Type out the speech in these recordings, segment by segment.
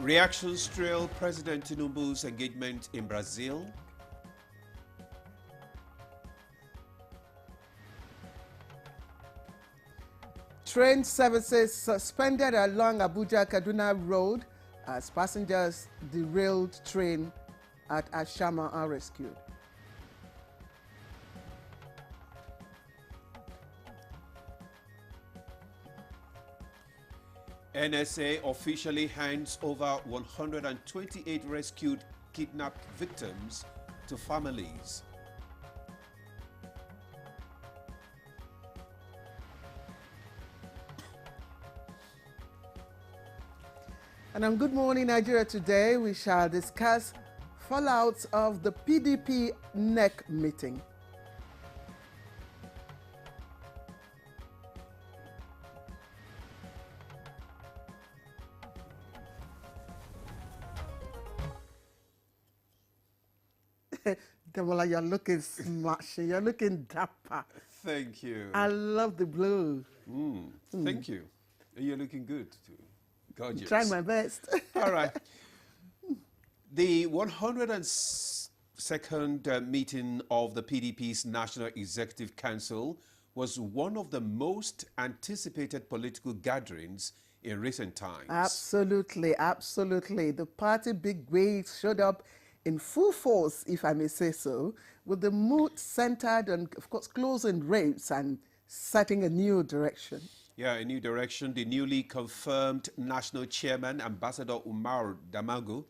Reactions trail President Tinubu's engagement in Brazil. Train services suspended along Abuja-Kaduna Road as passengers derailed train at Ashama are rescued. NSA officially hands over 128 rescued kidnapped victims to families. And on Good Morning Nigeria today, we shall discuss fallouts of the PDP NEC meeting. Demola, you're looking smashing. You're looking dapper. Thank you. I love the blue. Thank you. You're looking good too. Gorgeous. Trying my best. All right. The 102nd meeting of the PDP's National Executive Council was one of the most anticipated political gatherings in recent times. Absolutely, absolutely. The party bigwigs showed up in full force, if I may say so, with the mood centered on, of course, closing rapes and setting a new direction. Yeah, a new direction. The newly confirmed national chairman, Ambassador Umar Damagu,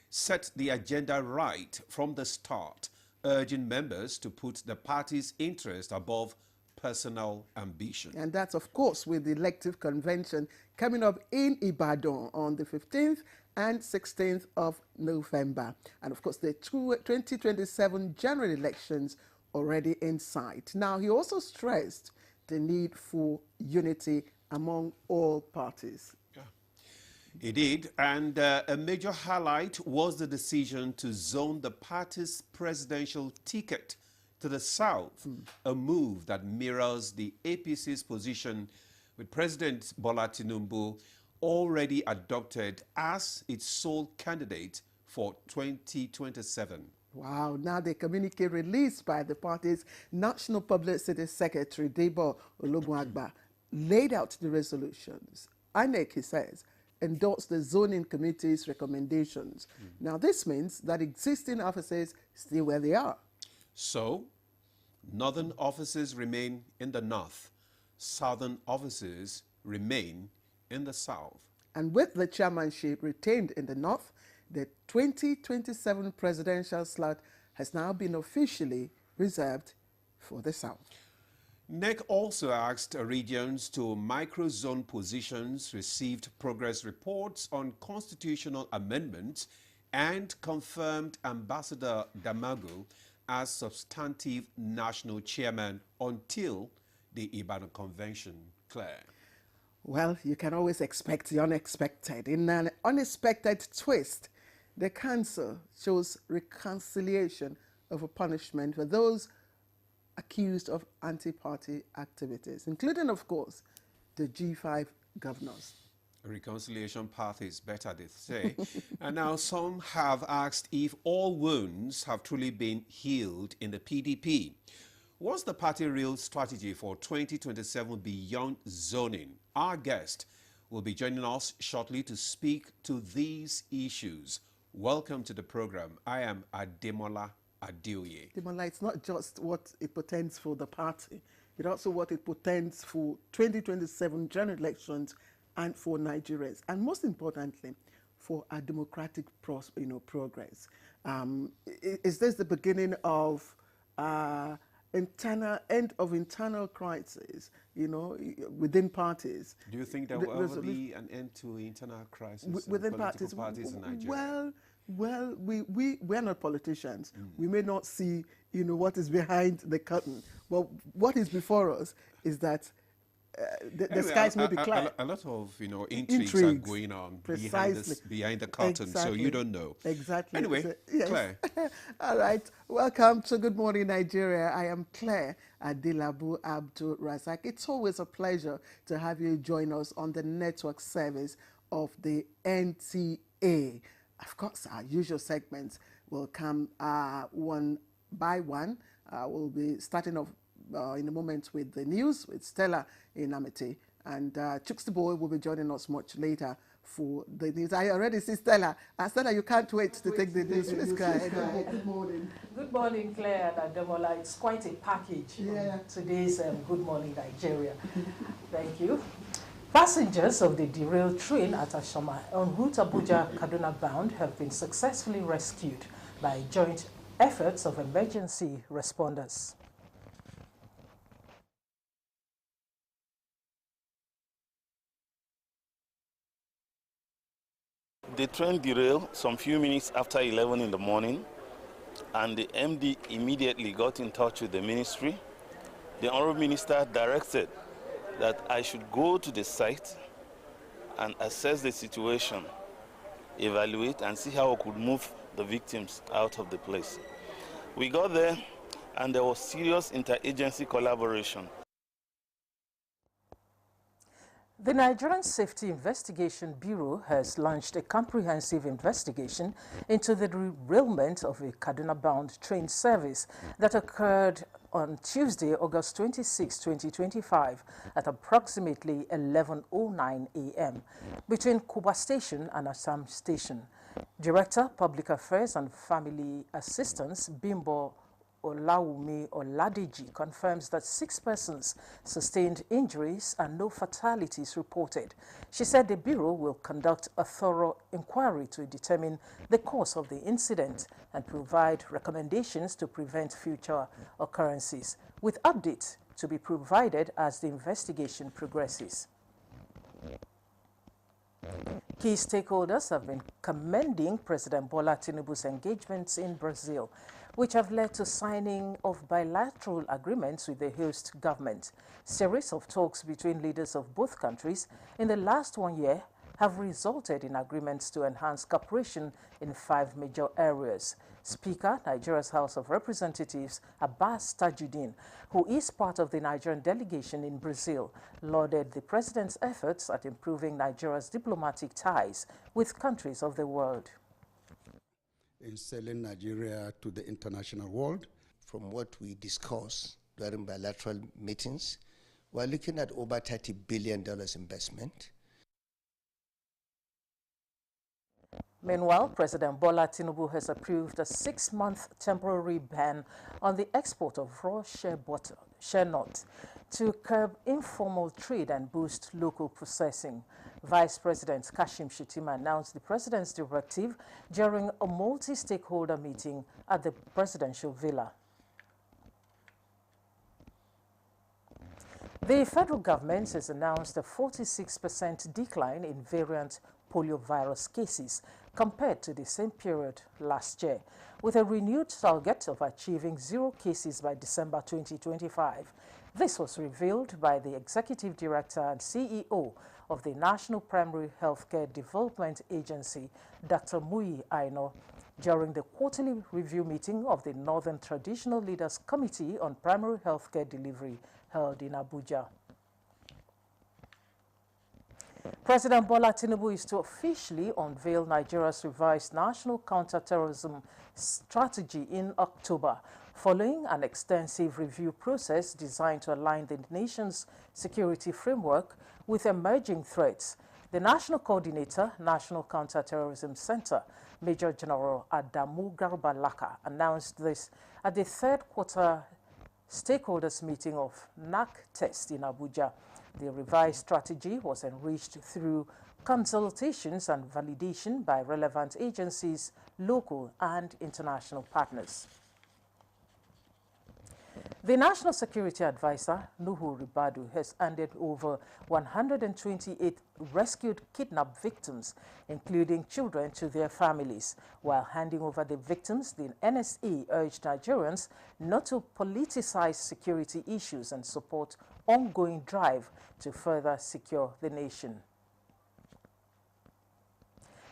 set the agenda right from the start, urging members to put the party's interest above personal ambition. And that's, of course, with the elective convention coming up in Ibadan on the 15th and 16th of November. And, of course, the 2027 general elections already in sight. Now, he also stressed the need for unity among all parties. Yeah. He did, and a major highlight was the decision to zone the party's presidential ticket to the south, a move that mirrors the APC's position with President Bola Tinubu already adopted as its sole candidate for 2027. Wow, now the communique released by the party's National Publicity Secretary, Debo Ologunagba, laid out the resolutions. INEC, he says, endorsed the zoning committee's recommendations. Now, this means that existing offices stay where they are. So, northern offices remain in the north, southern offices remain in the south. And with the chairmanship retained in the north, the 2027 presidential slot has now been officially reserved for the south. NEC also asked regions to micro-zone positions, received progress reports on constitutional amendments, and confirmed Ambassador Damagu as substantive national chairman until the Ibadan Convention. Claire. Well, you can always expect the unexpected. In an unexpected twist, the council shows reconciliation of a punishment for those accused of anti-party activities, including, of course, the G5 governors. A reconciliation path is better, they say. And now some have asked if all wounds have truly been healed in the PDP. What's the party real strategy for 2027 beyond zoning? Our guest will be joining us shortly to speak to these issues. Welcome to the program. I am Ademola Adeoye. Demola, it's not just what it portends for the party, it's also what it portends for 2027 general elections and for Nigerians, and most importantly, for our democratic progress. Is this the beginning of end of internal crisis, within parties? Do you think there will ever be an end to internal crisis within parties in Nigeria? Well, we're not politicians. We may not see, what is behind the curtain. But what is before us is that the skies may be clear. A lot of intrigues are going on behind the curtain, so you don't know. Exactly. Anyway, so, yes. Claire. All right. Welcome to Good Morning Nigeria. I am Claire Adilabu Abdul Razak. It's always a pleasure to have you join us on the network service of the NTA. A. Of course, our usual segments will come one by one. We'll be starting off in a moment with the news with Stella in Amity, and Chooks the Boy will be joining us much later for the news. I already see Stella. Stella, you can't wait to take the news. Please go ahead. Good morning. Good morning, Claire and Ademola. It's quite a package on today's Good Morning Nigeria. Thank you. Passengers of the derailed train at Ashama en route Abuja-Kaduna bound have been successfully rescued by joint efforts of emergency responders. The train derailed some few minutes after 11 in the morning, and the MD immediately got in touch with the ministry. The Honorable Minister directed that I should go to the site and assess the situation, evaluate, and see how I could move the victims out of the place. We got there, and there was serious interagency collaboration. The Nigerian Safety Investigation Bureau has launched a comprehensive investigation into the derailment of a Kaduna-bound train service that occurred on Tuesday, August 26, 2025, at approximately 11:09 a.m. between Kuba Station and Assam Station. Director, Public Affairs and Family Assistance, Bimbo Olawumi Oladeji, confirms that 6 persons sustained injuries and no fatalities reported. She said the Bureau will conduct a thorough inquiry to determine the cause of the incident and provide recommendations to prevent future occurrences, with updates to be provided as the investigation progresses. Key stakeholders have been commending President Bola Tinubu's engagements in Brazil, which have led to signing of bilateral agreements with the host government. Series of talks between leaders of both countries in the last 1 year have resulted in agreements to enhance cooperation in 5 major areas. Speaker, Nigeria's House of Representatives, Abbas Tajuddin, who is part of the Nigerian delegation in Brazil, lauded the president's efforts at improving Nigeria's diplomatic ties with countries of the world. In selling Nigeria to the international world. From what we discussed during bilateral meetings, we're looking at over $30 billion investment. Meanwhile, President Bola Tinubu has approved a 6-month temporary ban on the export of raw shea nut to curb informal trade and boost local processing. Vice President Kashim Shettima announced the president's directive during a multi-stakeholder meeting at the presidential villa. The federal government has announced a 46% decline in variant poliovirus cases compared to the same period last year, with a renewed target of achieving 0 cases by December 2025. This was revealed by the Executive Director and CEO of the National Primary Healthcare Development Agency, Dr. Muyi Aino, during the quarterly review meeting of the Northern Traditional Leaders Committee on Primary Healthcare Delivery held in Abuja. President Bola Tinubu is to officially unveil Nigeria's revised national counter-terrorism strategy in October, following an extensive review process designed to align the nation's security framework with emerging threats. The National Coordinator, National Counter-Terrorism Center, Major General Adamu Garba Laka, announced this at the 3rd quarter stakeholders meeting of NAC test in Abuja. The revised strategy was enriched through consultations and validation by relevant agencies, local and international partners. The National Security Advisor, Nuhu Ribadu, has handed over 128 rescued kidnapped victims, including children, to their families. While handing over the victims, the NSA urged Nigerians not to politicize security issues and support ongoing drive to further secure the nation.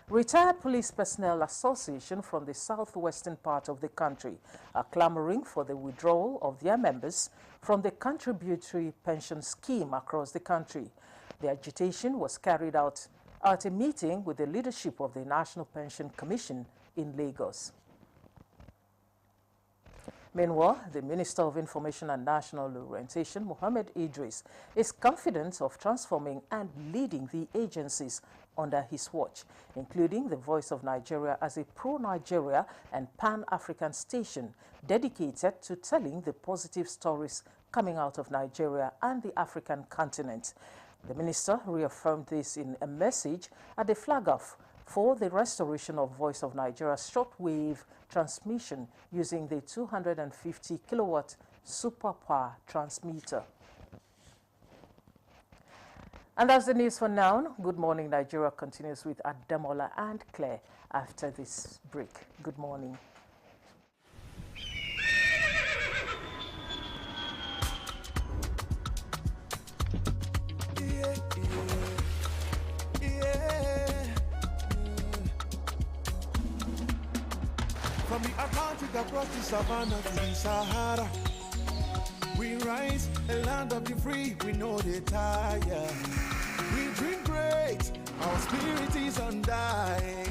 Retired Police Personnel Association from the southwestern part of the country are clamoring for the withdrawal of their members from the contributory pension scheme across the country. The agitation was carried out at a meeting with the leadership of the National Pension Commission in Lagos. Meanwhile, the Minister of Information and National Orientation, Mohammed Idris, is confident of transforming and leading the agencies under his watch, including the Voice of Nigeria as a pro-Nigeria and pan-African station dedicated to telling the positive stories coming out of Nigeria and the African continent. The minister reaffirmed this in a message at the flag-off for the restoration of Voice of Nigeria's shortwave transmission using the 250 kilowatt superpower transmitter. And that's the news for now. Good Morning Nigeria continues with Ademola and Claire after this break. Good morning. From the Atlantic across the savannah to the Sahara, we rise, a land of the free, we know they tire. We dream great, our spirit is undying.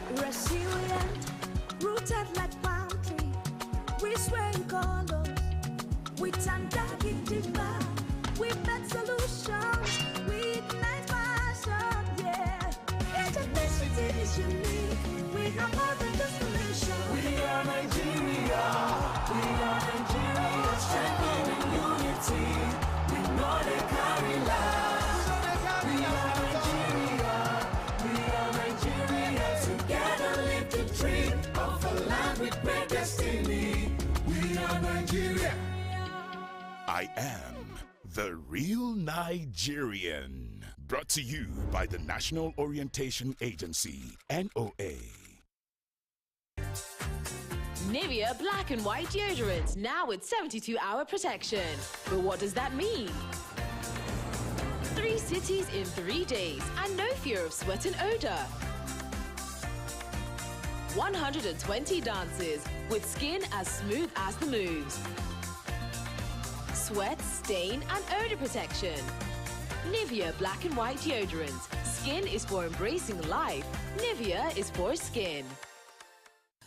Resilient, rooted like palm tree, we sway in colors, we turn dark into light, we make solutions, we ignite passion, yeah. Each ethnicity is unique, we have more than just a nation. We are Nigeria, strengthening unity, we know they carry life. We are Nigeria, together live the dream of a land with great destiny. We are Nigeria. I am the real Nigerian. Brought to you by the National Orientation Agency, NOA. Nivea Black and White Deodorant, now with 72-hour protection. But what does that mean? 3 cities in 3 days and no fear of sweat and odor. 120 dances with skin as smooth as the moves. Sweat, stain and odor protection. Nivea Black and White Deodorant. Skin is for embracing life. Nivea is for skin.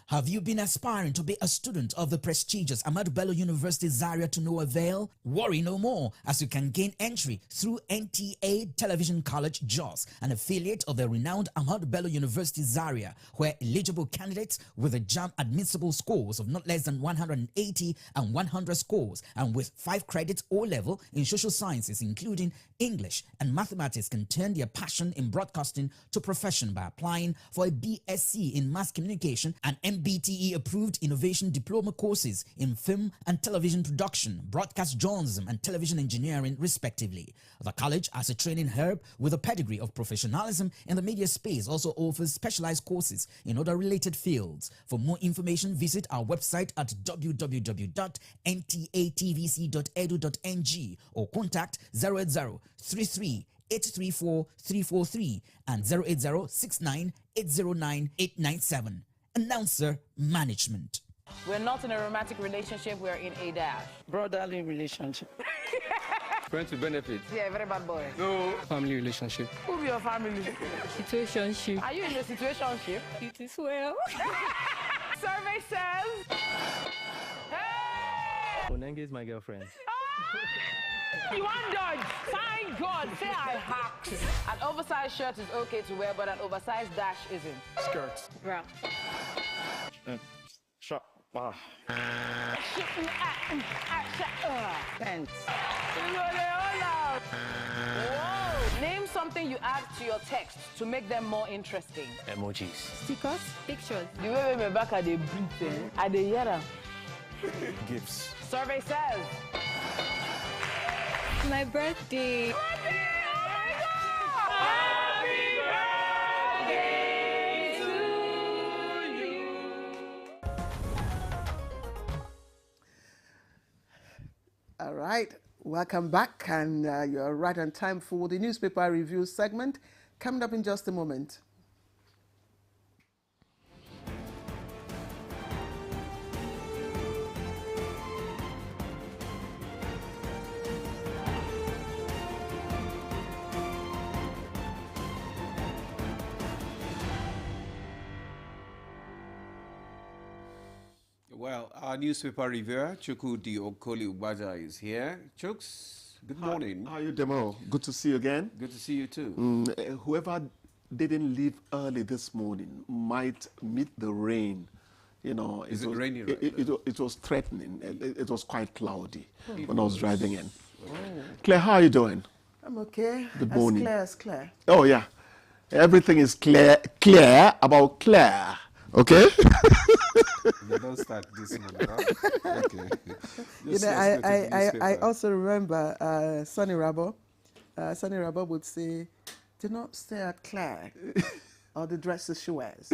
Have you been aspiring to be a student of the prestigious Ahmadu Bello University Zaria to no avail? Worry no more, as you can gain entry through NTA Television College Jos, an affiliate of the renowned Ahmadu Bello University Zaria, where eligible candidates with a JAMB admissible scores of not less than 180 and 100 scores, and with 5 credits O-level in social sciences, including English and mathematics, can turn their passion in broadcasting to profession by applying for a BSc in mass communication and MBTE approved innovation diploma courses in film and television production, broadcast journalism and television engineering respectively. The college, as a training hub with a pedigree of professionalism in the media space, also offers specialized courses in other related fields. For more information, visit our website at www.ntatvc.edu.ng or contact 08033 834-343 and 08069-809-897. Announcer Management. We're not in a romantic relationship, we're in a dash. Brotherly relationship. Friends with benefits. Yeah, very bad boy. No. Family relationship. Who be your family? Situationship. Are you in a situationship? It is well. Survey says... Hey! Onenge is my girlfriend. You want dodge? Thank God. Say I hacked. An oversized shirt is okay to wear, but an oversized dash isn't. Skirts. Bro. Shop. Pants. Whoa. Name something you add to your text to make them more interesting. Emojis. Stickers. Pictures. The way we back at the breathing, at the yara. Gifts. Survey says. My birthday. All right, welcome back, and you're right on time for the newspaper review segment. Coming up in just a moment. Our newspaper reviewer, Chukwudi Okoli Ubaja, is here. Chooks, good morning. How are you, Demo? Good to see you again. Good to see you too. Whoever didn't leave early this morning might meet the rain. You know, Is it raining right it was threatening. It was quite cloudy when I was was. driving in. Claire, how are you doing? I'm okay. Good morning. As clear. Oh, yeah. Everything is clear about Claire. Okay? You don't start this one, huh? Okay. You know, I also remember Sonny Rabo. Sonny Rabo would say, do not stare at Claire or the dresses she wears.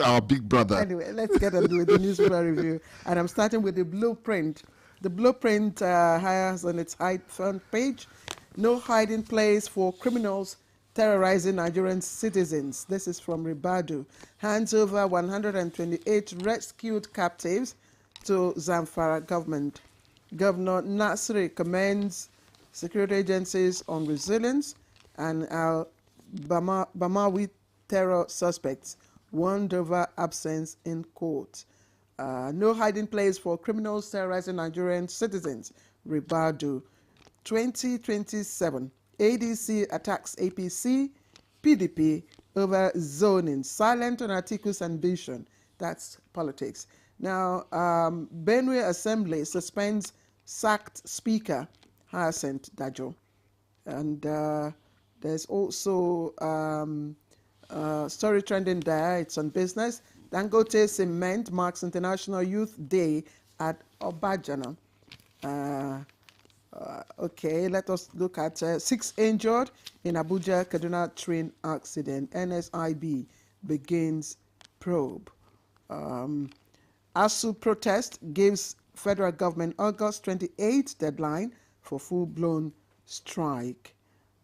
Our big brother. Anyway, let's get on with the newspaper review. And I'm starting with the blueprint. The blueprint has on its front page, no hiding place for criminals terrorizing Nigerian citizens. This is from Ribadu. Hands over 128 rescued captives to Zamfara government. Governor Nasri commends security agencies on resilience, and Bamawi terror suspects warned over absence in court. No hiding place for criminals terrorizing Nigerian citizens. Ribadu. 2027. ADC attacks APC, PDP over zoning. Silent on Atiku's ambition. That's politics. Now, Benue Assembly suspends sacked Speaker Hyacinth Dajo. And there's also story trending there. It's on business. Dangote Cement marks International Youth Day at Obajana. Okay, let us look at 6 injured in Abuja Kaduna train accident. NSIB begins probe. ASU protest gives federal government August 28th deadline for full-blown strike.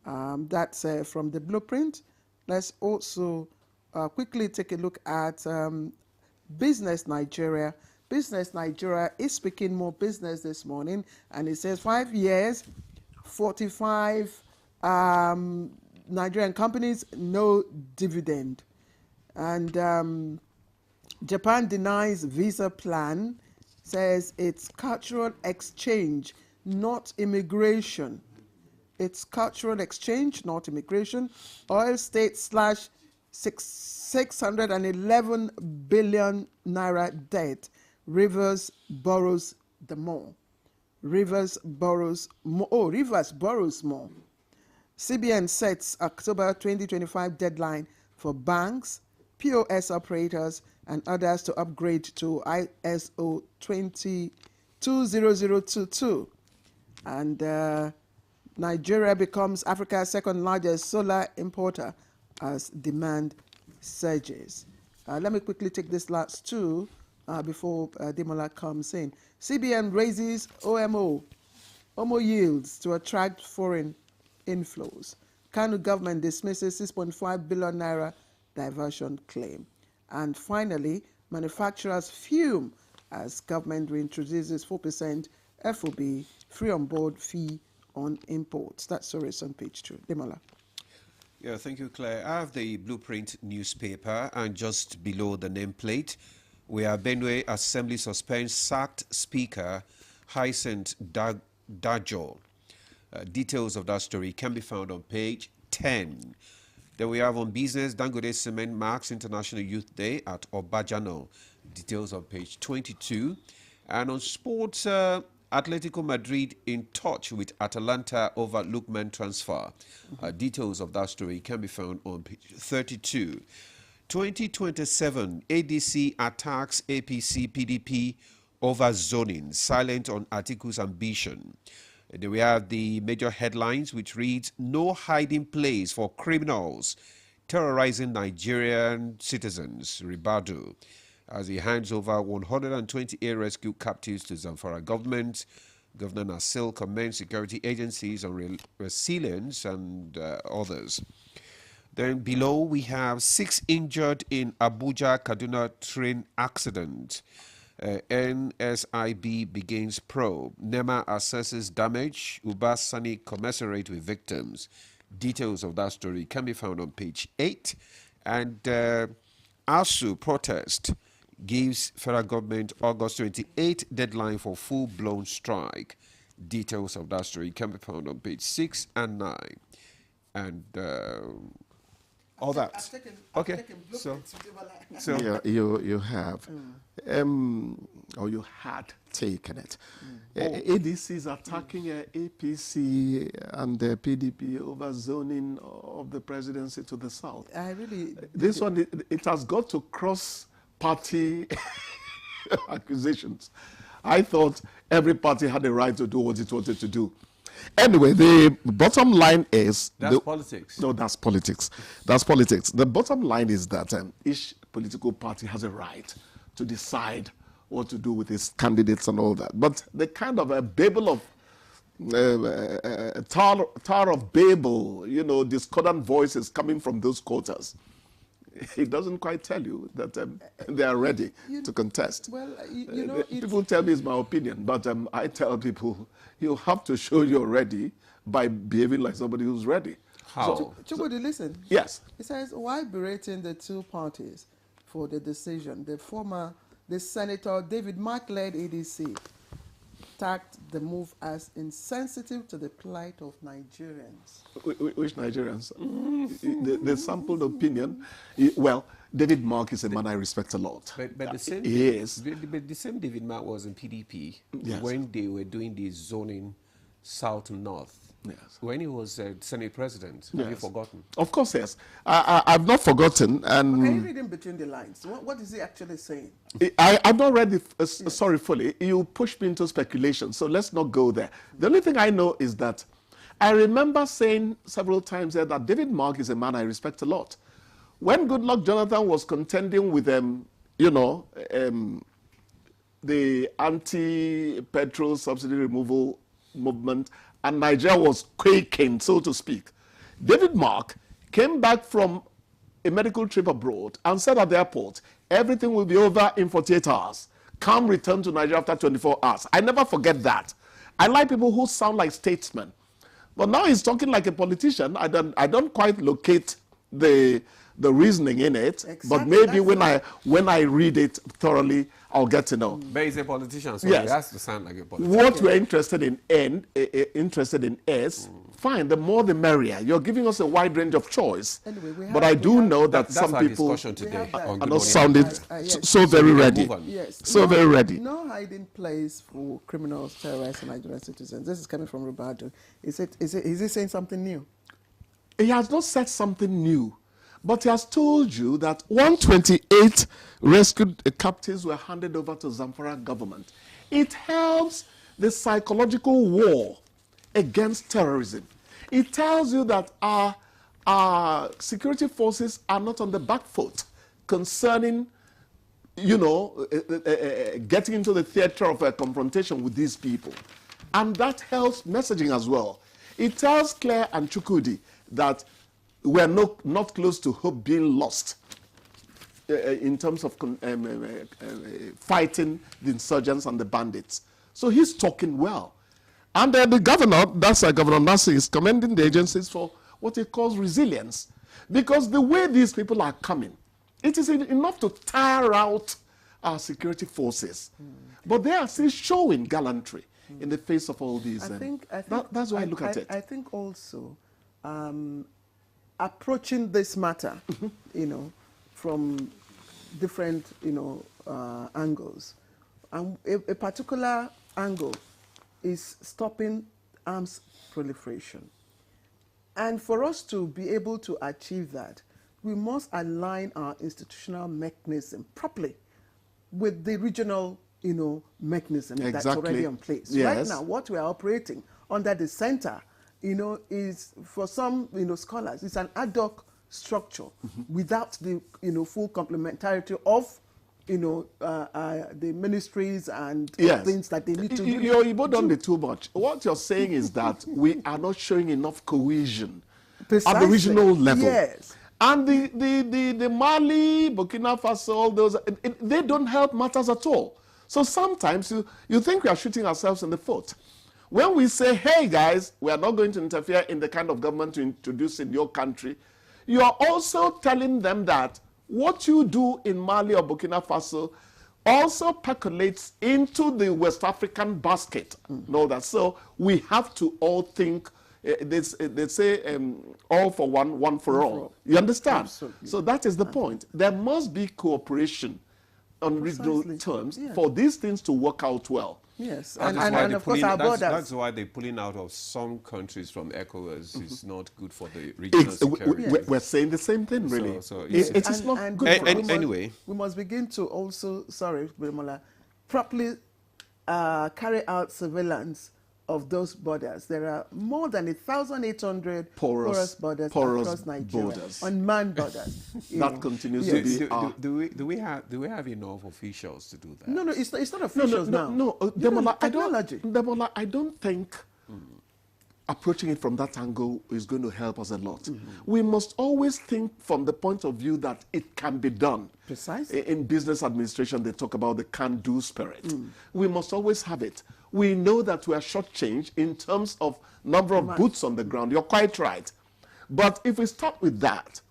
That's from the blueprint. Let's also quickly take a look at Business Nigeria. Business Nigeria is speaking more business this morning, and it says 5 years, 45 Nigerian companies, no dividend. And Japan denies visa plan, says it's cultural exchange, not immigration. It's cultural exchange, not immigration. Oil state slash 611 billion naira debt. Rivers borrows the more. Rivers borrows more. Oh, Rivers borrows more. CBN sets October 2025 deadline for banks, POS operators, and others to upgrade to ISO 20022. And Nigeria becomes Africa's second largest solar importer as demand surges. Let me quickly take this last two before Demola comes in. CBN raises OMO yields to attract foreign inflows. Kanu government dismisses 6.5 billion naira diversion claim. And finally, manufacturers fume as government reintroduces 4% FOB free on board fee on imports. That story is on page 2. Demola. Yeah, thank you, Claire. I have the Blueprint newspaper, and just below the nameplate, we have Benue Assembly suspends sacked Speaker Hyacinth Dajo. Details of that story can be found on page 10. Then we have on business, Dangote Cement marks International Youth Day at Obajano. Details on page 22. And on sports, Atletico Madrid in touch with Atalanta over Lookman transfer. Details of that story can be found on page 32. 2027, ADC attacks APC PDP over zoning, silent on Atiku's ambition. Then we have the major headlines, which reads, no hiding place for criminals terrorizing Nigerian citizens, Ribadu, as he hands over 128 rescued captives to Zamfara government. Governor Nasir commends security agencies on resilience and others. Then below we have 6 injured in Abuja Kaduna train accident. NSIB begins probe. NEMA assesses damage. Ubasani commiserate with victims. Details of that story can be found on page 8. And ASU protest gives federal government August 28th deadline for full-blown strike. Details of that story can be found on page 6 and 9. And all that. Okay. So yeah, you have, or you had taken it. ADC is attacking APC and the PDP over zoning of the presidency to the south. This one, it has got to cross-party accusations. I thought every party had the right to do what it wanted to do. Anyway, the bottom line is... That's politics. No, that's politics. That's politics. The bottom line is that each political party has a right to decide what to do with its candidates and all that. But the kind of a Babel of... Tower of Babel, you know, discordant voices coming from those quarters. It doesn't quite tell you that they are ready to contest. Well, you know, people tell me it's my opinion, but I tell people you have to show you're ready by behaving like somebody who's ready. How? Chubudi, listen. Yes. He says, why berating the two parties for the decision? The Senator David Mark-led ADC tagged the move as insensitive to the plight of Nigerians. Which Nigerians? The sampled opinion. Well, David Mark is a man I respect a lot. But the same, yes. But the same David Mark was in PDP yes. when they were doing the zoning south and north. Yes. When he was Senate president. Have you forgotten? Of course, yes. I've not forgotten. And Can you read in between the lines? What is he actually saying? I've not read it, sorry, fully. You pushed me into speculation, so let's not go there. The only thing I know is that I remember saying several times there that David Mark is a man I respect a lot. When Goodluck Jonathan was contending with, the anti-petrol subsidy removal movement, and Nigeria was quaking, so to speak, David Mark came back from a medical trip abroad and said at the airport, everything will be over in 48 hours. Come return to Nigeria after 24 hours. I never forget that. I like people who sound like statesmen. But now he's talking like a politician. I don't quite locate the reasoning in it. Exactly, but maybe when I read it thoroughly, I'll get to know. But he's a politician, so yes. he has to sound like a politician. What we're interested in is fine. The more the merrier. You're giving us a wide range of choice. Anyway, but I do know that some people today are not sounding so very ready. Yes. So very ready. No hiding place for criminals terrorizing Nigerian citizens. This is coming from Roberto. Is he saying something new? He has not said something new. But he has told you that 128 rescued captives were handed over to Zamfara government. It helps the psychological war against terrorism. It tells you that our security forces are not on the back foot concerning, getting into the theater of a confrontation with these people. And that helps messaging as well. It tells Claire and Chukwudi that we're not close to hope being lost in terms of fighting the insurgents and the bandits. So he's talking well. And the governor, that's Governor Nassi, is commending the agencies for what he calls resilience. Because the way these people are coming, it is enough to tire out our security forces. But they are still showing gallantry in the face of all these. That's why I look at it. I think also approaching this matter, from different, angles. And a particular angle is stopping arms proliferation. And for us to be able to achieve that, we must align our institutional mechanism properly with the regional, mechanism that's already in place. Yes. Right now, what we are operating under the center, is for some, scholars, it's an ad hoc structure without the, full complementarity of, the ministries and things that they need to do. You've done it too much. What you're saying is that we are not showing enough cohesion at the regional level. Yes. And the Mali, Burkina Faso, all those, they don't help matters at all. So sometimes you think we are shooting ourselves in the foot. When we say, hey guys, we are not going to interfere in the kind of government to introduce in your country, you are also telling them that what you do in Mali or Burkina Faso also percolates into the West African basket. Know that. So we have to all think, they say all for one, one for all. You understand? Absolutely. So that is the point. There must be cooperation on regional terms for these things to work out well. Yes, and of course our borders. That's why they're pulling out of some countries from ECOWAS. It's not good for the regional security. We're saying the same thing, really. It is not good for us. Anyway. We must begin to also, sorry, Birimola, properly carry out surveillance of those borders. There are more than 1,800 porous borders across Nigeria, unmanned borders. That continues to be. Do we have enough officials to do that? No, it's not officials now. No, Demola, I don't think approaching it from that angle is going to help us a lot. We must always think from the point of view that it can be done. Precisely. In business administration, they talk about the can-do spirit. We must always have it. We know that we are shortchanged in terms of number of boots on the ground. You're quite right. But if we start with that,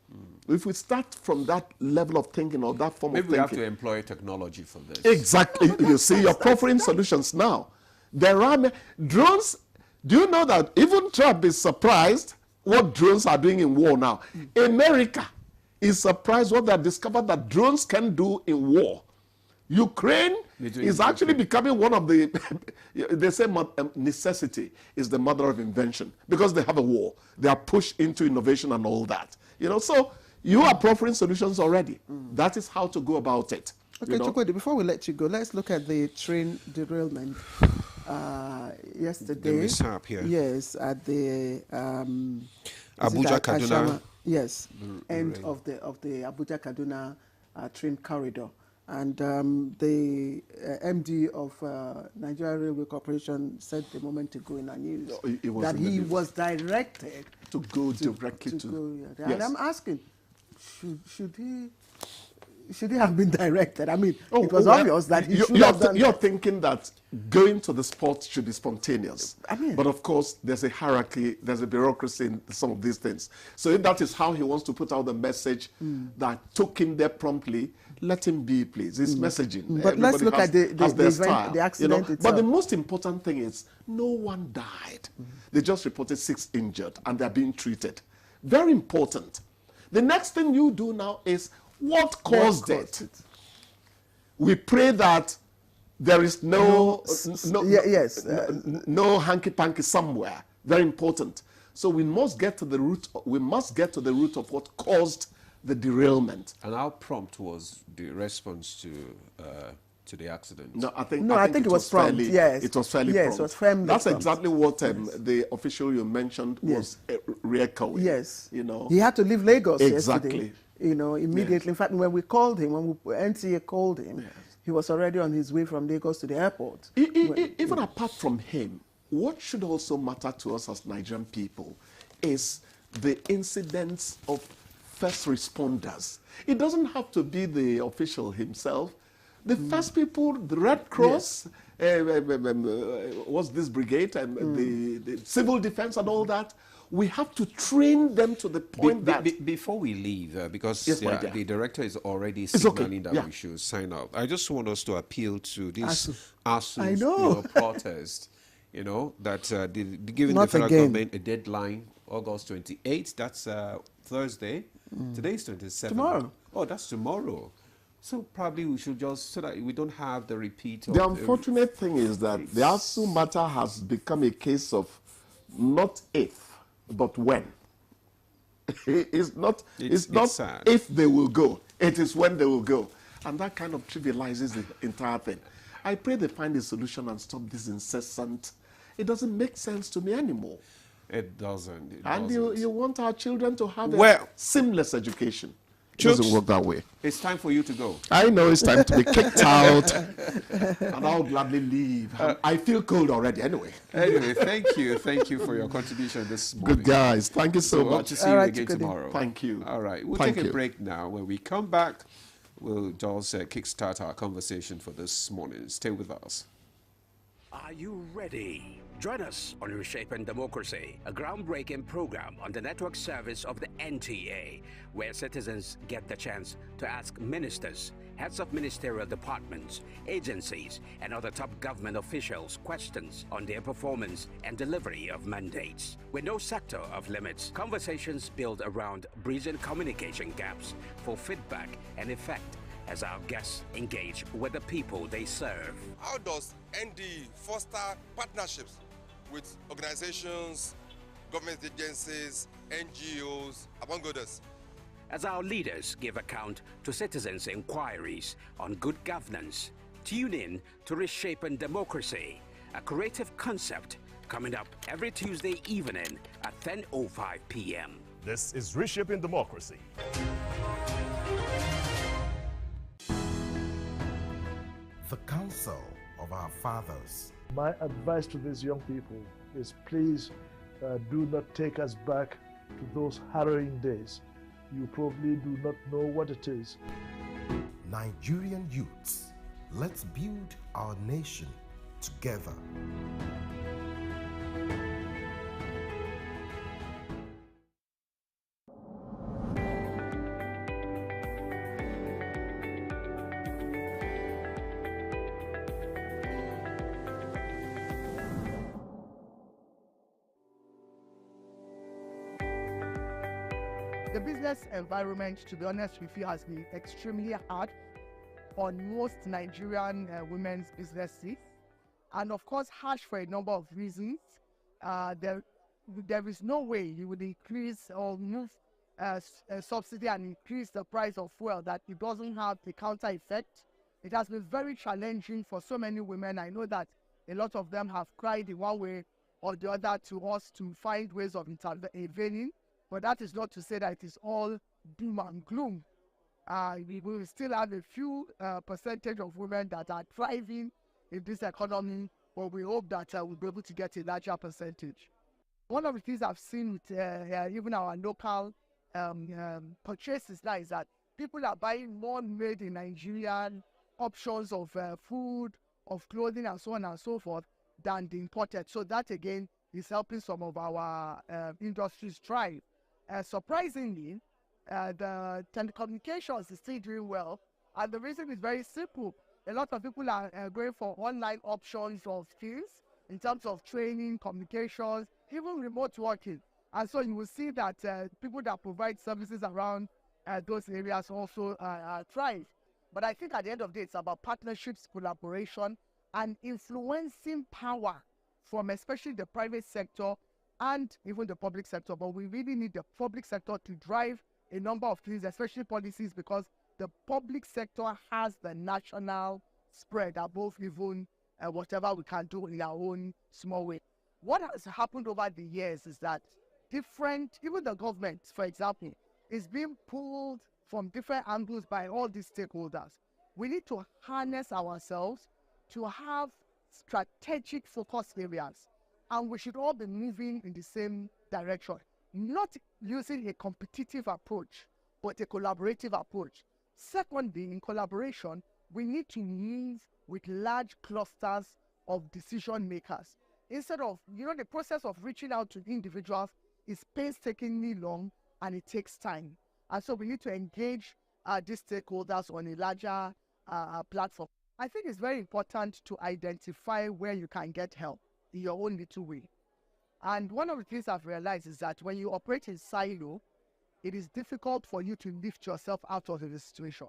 if we start from that level of thinking or that form of thinking. Maybe we have to employ technology for this. Exactly. You see, you're proffering solutions now. There are drones. Do you know that even Trump is surprised what drones are doing in war now? America is surprised what they discovered that drones can do in war. Ukraine is actually becoming one of the, they say necessity is the mother of invention because they have a war. They are pushed into innovation and all that. You know, so you are proffering solutions already. That is how to go about it. Okay, Chukwudi, before we let you go, let's look at the train derailment yesterday. The mishap here. Yes, at the Abuja Kaduna. Yes, end of the Abuja Kaduna train corridor. And the MD of Nigeria Railway Corporation said a moment ago in our news that he was directed to go directly to go, yeah. And I'm asking, should he have been directed? I mean, it was obvious that he should have done. You're thinking that going to the spot should be spontaneous. I mean, but of course, there's a hierarchy, there's a bureaucracy in some of these things. So if that is how he wants to put out the message that took him there promptly, let him be, please. It's messaging. But let's look at the event, the accident itself. But the most important thing is no one died. They just reported 6 injured and they're being treated. Very important. The next thing you do now is what caused it? We pray that there is no hanky-panky somewhere. Very important. So we must get to the root. We must get to the root of what caused the derailment. And how prompt was the response to the accident? No, I think it was prompt. Yes, it was fairly prompt. It was fairly That's prompt. exactly what the official you mentioned was re-echoing. Yes, you know, he had to leave Lagos exactly. yesterday. You know, immediately. Yes. In fact, when we called him, when NTA called him, he was already on his way from Lagos to the airport. Even apart from him, what should also matter to us as Nigerian people is the incidents of first responders. It doesn't have to be the official himself. The first people, the Red Cross, what's this brigade, the civil defense and all that, we have to train them to the point that... Before we leave, because the director is already signaling that we should sign up, I just want us to appeal to this ASU protest, you know, that giving the federal government a deadline, August 28th, that's Thursday. Today is 27th. Tomorrow. Oh, that's tomorrow. So probably we should just, so that we don't have the repeat of... The unfortunate thing is that the ASU matter has become a case of not if, but when. It's not sad. If they will go. It is when they will go. And that kind of trivializes the entire thing. I pray they find a solution and stop this incessant. It doesn't make sense to me anymore. It doesn't. And you want our children to have a seamless education. It doesn't work that way. It's time for you to go. I know it's time to be kicked out. And I'll gladly leave. I feel cold already anyway. Anyway, thank you. Thank you for your contribution this morning. Good guys. Thank you so much. To see you again tomorrow. Thank you. All right. We'll take a break now. When we come back, we'll just kickstart our conversation for this morning. Stay with us. Are you ready? Join us on Reshaping Democracy, a groundbreaking program on the network service of the NTA, where citizens get the chance to ask ministers, heads of ministerial departments, agencies, and other top government officials questions on their performance and delivery of mandates. With no sector of limits, conversations build around bridging communication gaps for feedback and effect as our guests engage with the people they serve. How does ND foster partnerships with organizations, government agencies, NGOs, among others? As our leaders give account to citizens' inquiries on good governance, tune in to Reshaping Democracy, a creative concept coming up every Tuesday evening at 10:05 p.m. This is Reshaping Democracy. The counsel of our fathers. My advice to these young people is please do not take us back to those harrowing days. You probably do not know what it is. Nigerian youths, let's build our nation together. The business environment, to be honest with you, has been extremely hard on most Nigerian women's businesses, and of course harsh for a number of reasons. There is no way you would increase or move a subsidy and increase the price of fuel that it doesn't have the counter effect. It has been very challenging for so many women. I know that a lot of them have cried in one way or the other to us to find ways of intervening. But that is not to say that it is all doom and gloom. We will still have a few percentage of women that are thriving in this economy, but we hope that we'll be able to get a larger percentage. One of the things I've seen with even our local purchases now is that people are buying more made in Nigerian options of food, of clothing, and so on and so forth than the imported. So that again is helping some of our industries thrive. Surprisingly, the telecommunications is still doing well, and the reason is very simple. A lot of people are going for online options of skills in terms of training, communications, even remote working. And so you will see that people that provide services around those areas also thrive. But I think at the end of the day, it's about partnerships, collaboration, and influencing power from especially the private sector and even the public sector. But we really need the public sector to drive a number of things, especially policies, because the public sector has the national spread above even whatever we can do in our own small way. What has happened over the years is that even the government, for example, is being pulled from different angles by all these stakeholders. We need to harness ourselves to have strategic focus areas, and we should all be moving in the same direction, not using a competitive approach, but a collaborative approach. Secondly, in collaboration, we need to move with large clusters of decision makers. Instead of, the process of reaching out to individuals is painstakingly long and it takes time. And so we need to engage these stakeholders on a larger platform. I think it's very important to identify where you can get help in your own little way. And one of the things I've realized is that when you operate in silo, it is difficult for you to lift yourself out of the situation.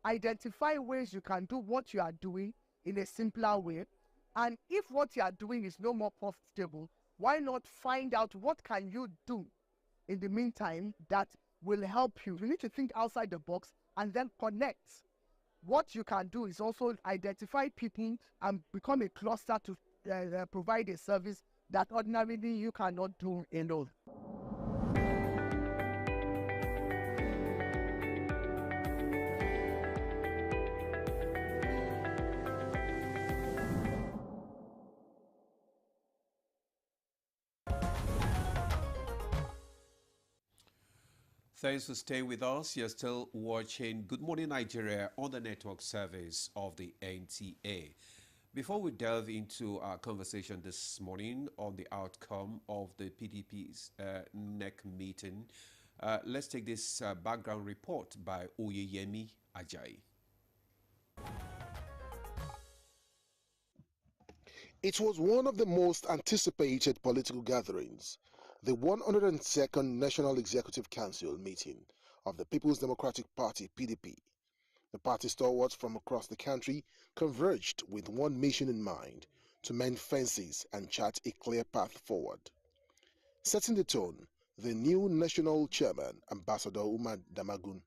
Identify ways you can do what you are doing in a simpler way. And if what you are doing is no more profitable, why not find out what can you do in the meantime that will help you? You need to think outside the box and then connect. What you can do is also identify people and become a cluster to provide a service that ordinarily you cannot do alone. Thanks for staying with us. You're still watching Good Morning Nigeria on the network service of the NTA. Before we delve into our conversation this morning on the outcome of the PDP's NEC meeting, let's take this background report by Oyeyemi Ajayi. It was one of the most anticipated political gatherings, the 102nd National Executive Council meeting of the People's Democratic Party, PDP. The party stalwarts from across the country converged with one mission in mind: to mend fences and chart a clear path forward. Setting the tone, the new national chairman, Ambassador Umar Damagun,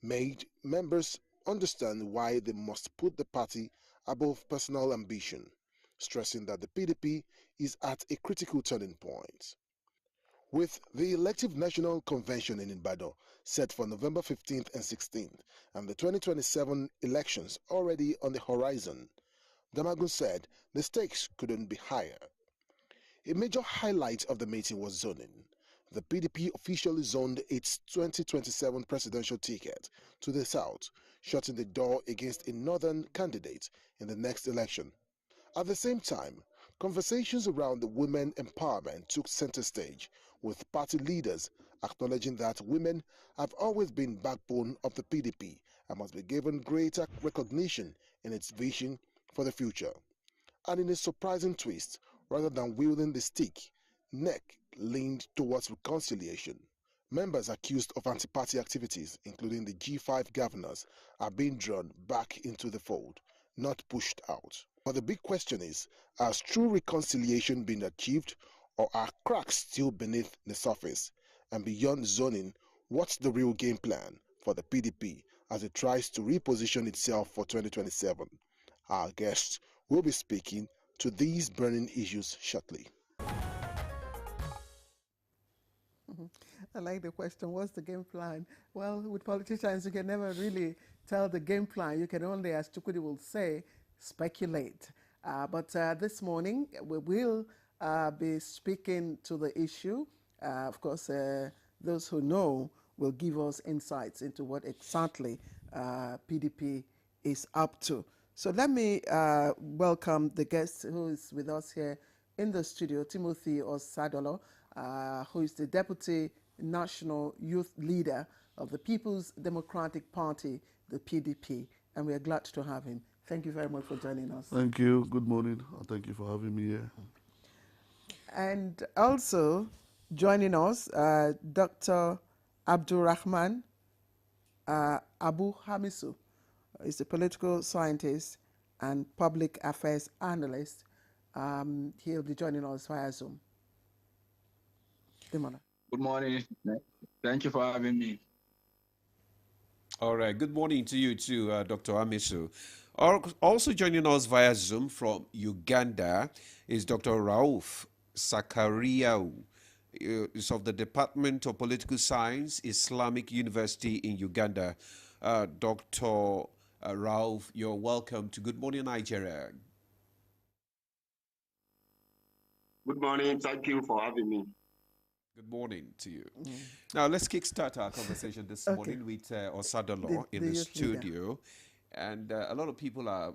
made members understand why they must put the party above personal ambition, stressing that the PDP is at a critical turning point. With the elective national convention in Ibadan set for November 15th and 16th and the 2027 elections already on the horizon, Damagun said the stakes couldn't be higher. A major highlight of the meeting was zoning. The PDP officially zoned its 2027 presidential ticket to the south, shutting the door against a northern candidate in the next election. At the same time, conversations around the women empowerment took center stage, with party leaders acknowledging that women have always been backbone of the PDP and must be given greater recognition in its vision for the future. And in a surprising twist, rather than wielding the stick, NEC leaned towards reconciliation. Members accused of anti-party activities, including the G5 governors, are being drawn back into the fold, not pushed out. But the big question is, has true reconciliation been achieved, or are cracks still beneath the surface? And beyond zoning, what's the real game plan for the PDP as it tries to reposition itself for 2027? Our guests will be speaking to these burning issues shortly. I like the question, what's the game plan? Well, with politicians, you can never really tell the game plan. You can only, as Chukwudi will say, speculate. But this morning, we will be speaking to the issue. Of course, those who know will give us insights into what exactly PDP is up to. So let me welcome the guest who is with us here in the studio, Timothy Osadolo, who is the Deputy National Youth Leader of the People's Democratic Party, the PDP, and we are glad to have him. Thank you very much for joining us. Thank you. Good morning. Thank you for having me here. And also joining us, Dr. Abdulrahman Abu Hamisu is a political scientist and public affairs analyst. He'll be joining us via Zoom. Good morning. Thank you for having me. All right. Good morning to you too, Dr. Amisu. Also joining us via Zoom from Uganda is Dr. Rauf Sakariau. Is of the Department of Political Science, Islamic University in Uganda. Dr. Rauf, you're welcome to Good Morning Nigeria. Good morning. Thank you for having me. Good morning to you. Now, let's kickstart our conversation this morning with Osadolo in the studio. Leader. And a lot of people are,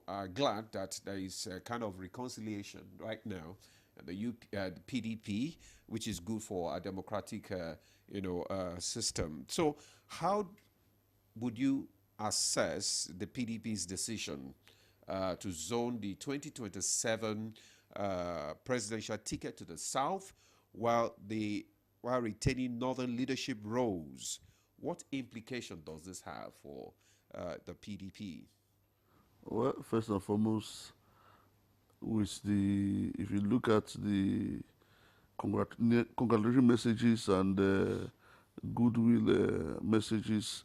are glad that there is a kind of reconciliation right now. The PDP, which is good for a democratic, system. So, how would you assess the PDP's decision to zone the 2027 presidential ticket to the south, while retaining northern leadership roles? What implication does this have for the PDP? Well, first and foremost, if you look at the congratulatory messages and goodwill messages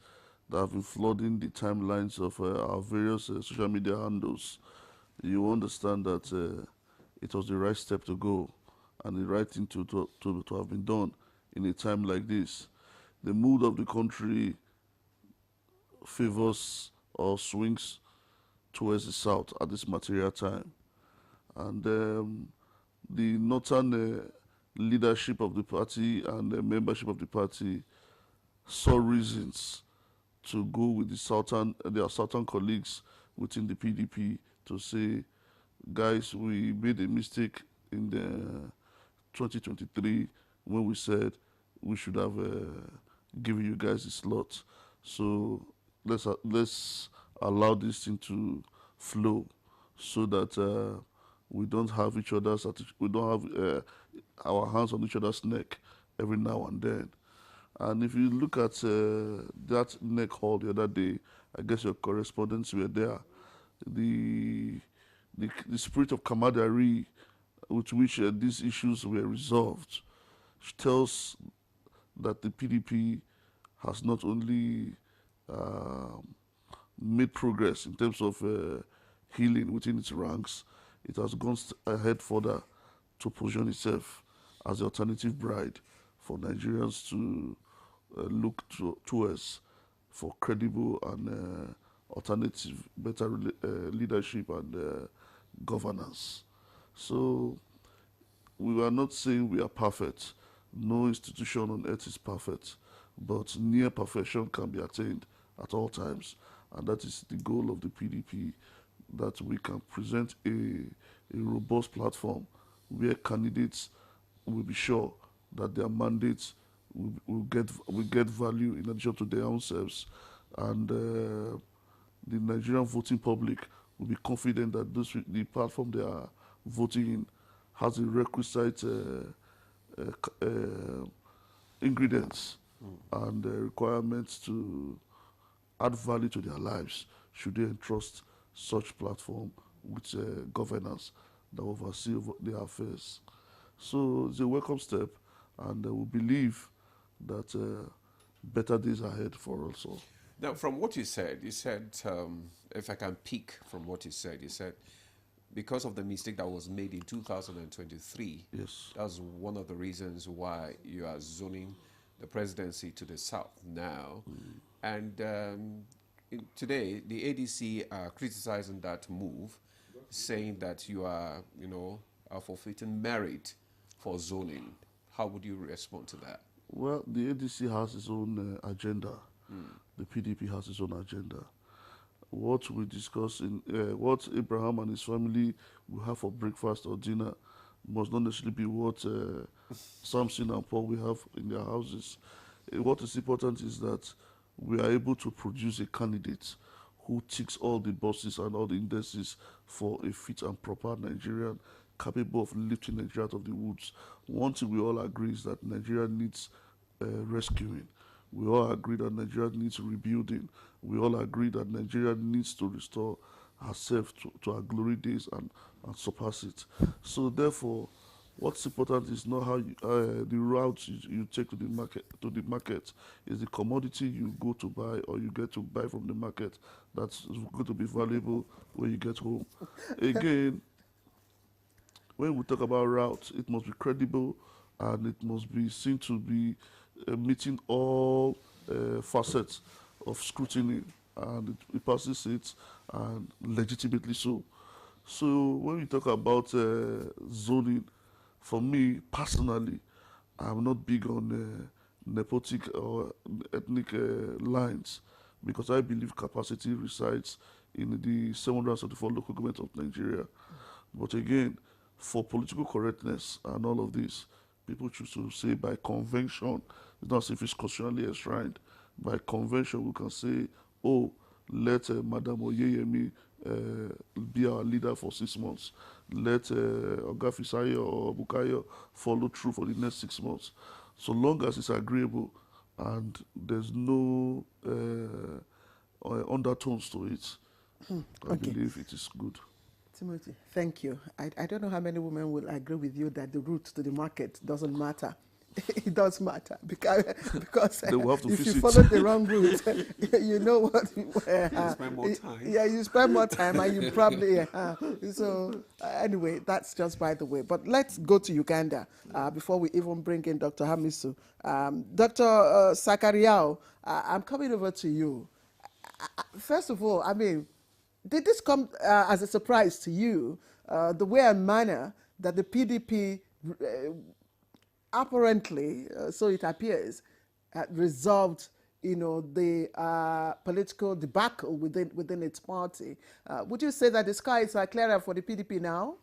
that have been flooding the timelines of our various social media handles, you understand that it was the right step to go and the right thing to have been done in a time like this. The mood of the country favors or swings towards the south at this material time. And the northern leadership of the party and the membership of the party saw reasons to go with their southern colleagues within the PDP to say guys, we made a mistake in the 2023 when we said we should have given you guys a slot. So let's allow this thing to flow, so that we don't have we don't have our hands on each other's neck every now and then. And if you look at that neck hall the other day, I guess your correspondents were there. The spirit of camaraderie with which these issues were resolved tells that the PDP has not only made progress in terms of healing within its ranks, it has gone ahead further to position itself as the alternative bride for Nigerians to look towards for credible and alternative, better leadership and governance. So we are not saying we are perfect. No institution on earth is perfect, but near perfection can be attained at all times, and that is the goal of the PDP, that we can present a robust platform where candidates will be sure that their mandates will get value in addition to their own selves, and the Nigerian voting public will be confident that the platform they are voting in has the requisite ingredients and requirements to add value to their lives should they entrust such platform with governance that oversee their affairs. So it's a welcome step, and we believe that better days ahead for us all. Now, from what you said, if I can pick from what you said, because of the mistake that was made in 2023, yes, that's one of the reasons why you are zoning the presidency to the south now. And today, the ADC are criticizing that move, saying that you are forfeiting merit for zoning. How would you respond to that? Well, the ADC has its own agenda. The PDP has its own agenda. What we discuss what Abraham and his family will have for breakfast or dinner must not necessarily be what Samson and Paul will have in their houses. What is important is that we are able to produce a candidate who ticks all the boxes and all the indices for a fit and proper Nigerian capable of lifting Nigeria out of the woods. One thing we all agree is that Nigeria needs rescuing. We all agree that Nigeria needs rebuilding. We all agree that Nigeria needs to restore herself to our glory days and surpass it. So therefore, what's important is not how the route you take to the market. Is the commodity you go to buy or you get to buy from the market that's going to be valuable when you get home. Again, when we talk about route, it must be credible and it must be seen to be meeting all facets of scrutiny, and it passes it, and legitimately so. So when we talk about zoning, for me personally, I'm not big on nepotic or ethnic lines, because I believe capacity resides in the 774 local government of Nigeria. But again, for political correctness and all of this, people choose to say by convention. It's not as if it's constitutionally enshrined. By convention, we can say, oh, let Madam Oyeyemi be our leader for 6 months. Let Oga Fisayo or Bukayo follow through for the next 6 months. So long as it's agreeable and there's no undertones to it, I believe it is good. Timothy, thank you. I don't know how many women will agree with you that the route to the market doesn't matter. It does matter because they will have to if you visit. follow the wrong route, you know what? You spend more time. Yeah, you spend more time, and you probably. So anyway, that's just by the way. But let's go to Uganda before we even bring in Dr. Hamisu. Dr. Sakariao, I'm coming over to you. First of all, I mean, did this come as a surprise to you, the way and manner that the PDP apparently, so it appears, resolved the political debacle within its party. Would you say that the skies are clearer for the PDP now?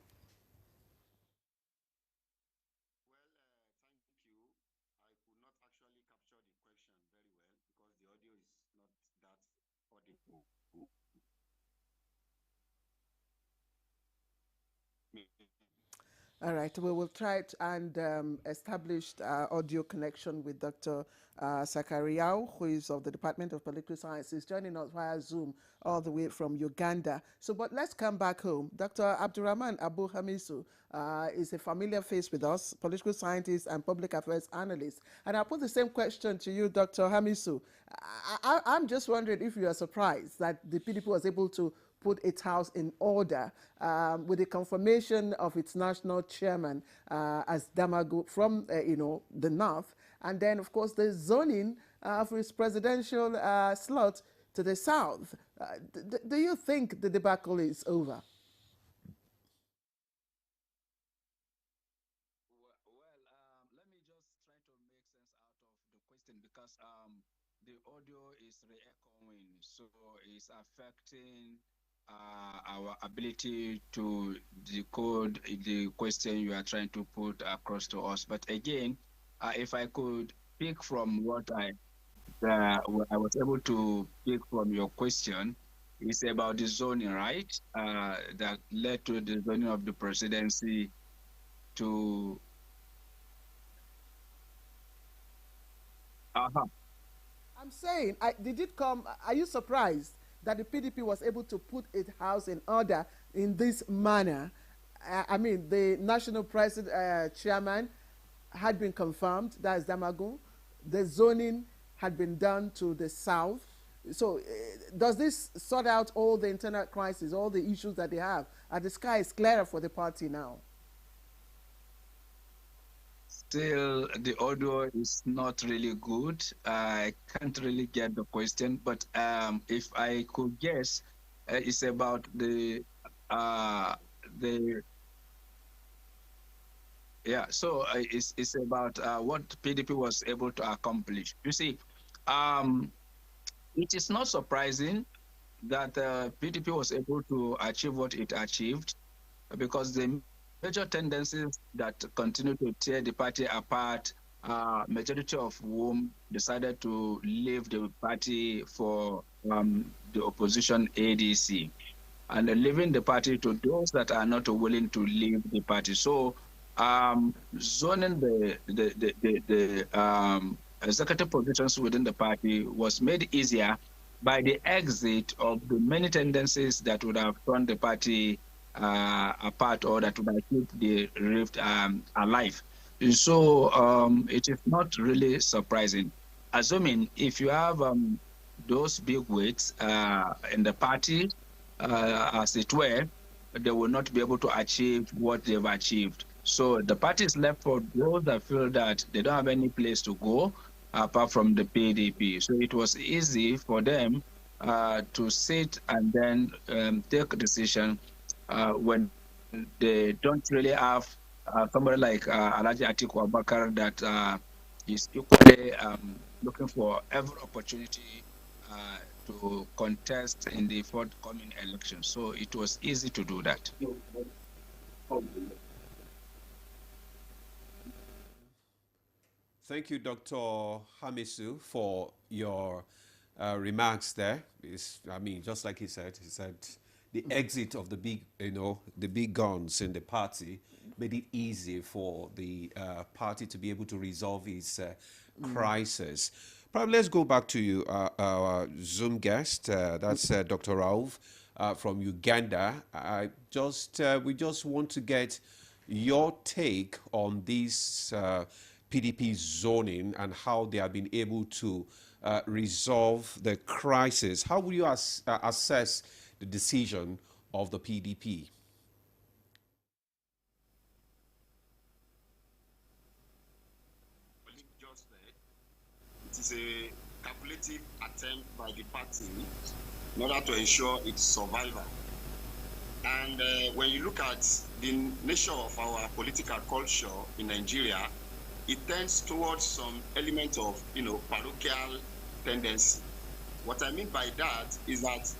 All right, we will try and establish audio connection with Dr. Sakariao, who is of the Department of Political Sciences, joining us via Zoom all the way from Uganda. So, but let's come back home. Dr. Abdurrahman Abu Hamisu is a familiar face with us, political scientist and public affairs analyst. And I'll put the same question to you, Dr. Hamisu. I'm just wondering if you are surprised that the PDP was able to put its house in order with the confirmation of its national chairman as Damagu from the north, and then of course the zoning of its presidential slot to the south. Do you think the debacle is over? Let me just try to make sense out of the question because the audio is re-echoing, so it's affecting our ability to decode the question you are trying to put across to us. But again, if I could pick from what I was able to pick from your question, it's about the zoning, right? That led to the zoning of the presidency to. I'm saying, did it come? Are you surprised that the PDP was able to put its house in order in this manner? I mean, the national president chairman had been confirmed, that is Damagun. The zoning had been done to the south. So does this sort out all the internal crises, all the issues that they have? The sky is clearer for the party now. Still, the audio is not really good. I can't really get the question, but if I could guess, it's about yeah. So it's about what PDP was able to accomplish. You see, it is not surprising that PDP was able to achieve what it achieved, because the major tendencies that continue to tear the party apart, majority of whom decided to leave the party for the opposition ADC, and leaving the party to those that are not willing to leave the party. So zoning the executive positions within the party was made easier by the exit of the many tendencies that would have torn the party apart, or that would have kept the rift alive. So it is not really surprising. Assuming if you have those big weights in the party, as it were, they will not be able to achieve what they've achieved. So the party is left for those that feel that they don't have any place to go apart from the PDP. So it was easy for them to sit and then take a decision when they don't really have somebody like Alhaji Atiku Abubakar that is equally looking for every opportunity to contest in the forthcoming election. So it was easy to do that. Thank you, Dr. Hamisu, for your remarks there. I mean, just like he said the exit of the big guns in the party made it easy for the party to be able to resolve its crisis. Probably let's go back to you, our Zoom guest. That's Dr. Rauf from Uganda. We just want to get your take on this PDP zoning and how they have been able to resolve the crisis. How will you assess the decision of the PDP? It is a calculated attempt by the party in order to ensure its survival. And when you look at the nature of our political culture in Nigeria, it tends towards some element of, parochial tendency. What I mean by that is that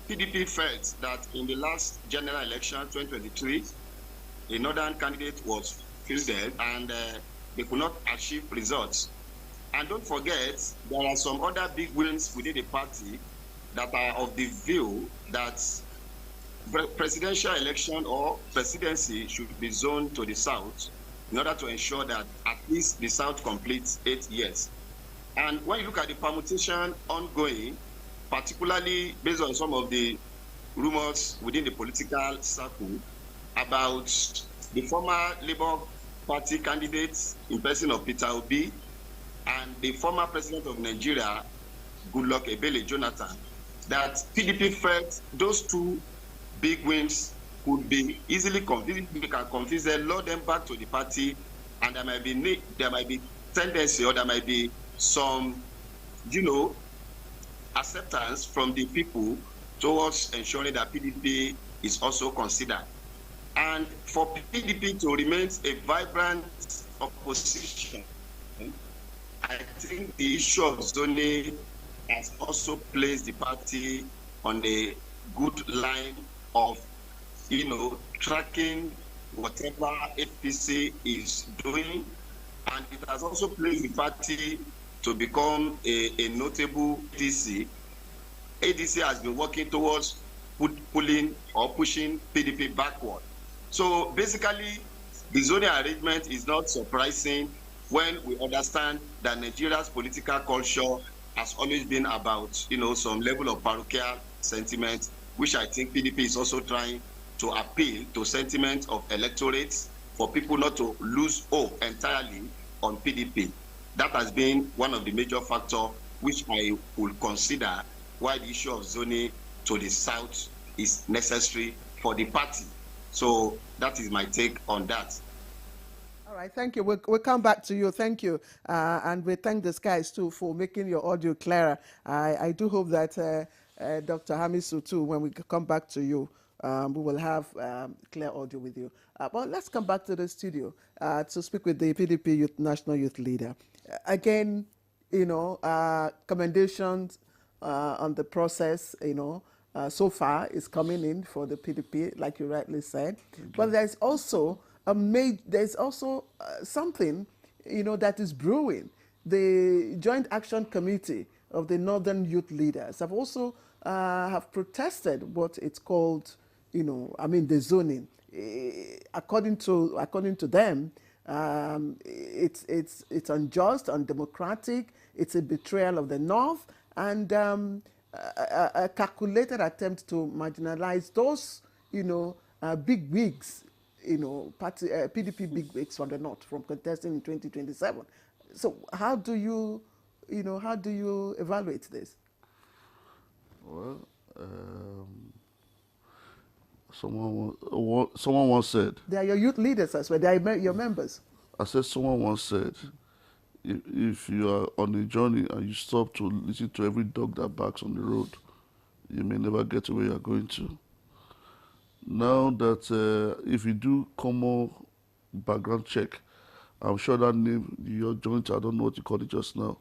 PDP felt that in the last general election, 2023, a northern candidate was fielded and they could not achieve results. And don't forget, there are some other big wins within the party that are of the view that presidential election or presidency should be zoned to the south in order to ensure that at least the south completes 8 years. And when you look at the permutation ongoing, particularly based on some of the rumors within the political circle about the former Labour Party candidate in person of Peter Obi and the former president of Nigeria, Goodluck Ebele Jonathan, that PDP felt those two big wins could be easily convinced. We can convince them, lure them back to the party, and there might be tendency, or there might be some, acceptance from the people towards ensuring that PDP is also considered. And for PDP to remain a vibrant opposition, I think the issue of zoning has also placed the party on a good line of, tracking whatever APC is doing, and it has also placed the party to become a notable ADC. ADC has been working towards pulling or pushing PDP backward. So basically, the zoning arrangement is not surprising when we understand that Nigeria's political culture has always been about, some level of parochial sentiment, which I think PDP is also trying to appeal to sentiment of electorates for people not to lose hope entirely on PDP. That has been one of the major factors which I would consider why the issue of zoning to the south is necessary for the party. So that is my take on that. All right, thank you. We'll come back to you. Thank you. And we thank the skies, too, for making your audio clearer. I do hope that Dr. Hamisu, too, when we come back to you, we will have clear audio with you. But let's come back to the studio to speak with the PDP National Youth Leader. Again, commendations on the process, so far is coming in for the PDP, like you rightly said. But there's also something, that is brewing. The Joint Action Committee of the Northern Youth Leaders have also have protested what it's called, the zoning. According to them, it's unjust, undemocratic. It's a betrayal of the North, and a calculated attempt to marginalize those, big wigs, PDP big wigs from the North from contesting in 2027. So how do you evaluate this? Well, someone once said, they are your youth leaders as well. They are your members. I said someone once said, if you are on a journey and you stop to listen to every dog that barks on the road, you may never get to where you are going to. Now that if you do common background check, I'm sure that name, your joint, I don't know what you called it just now,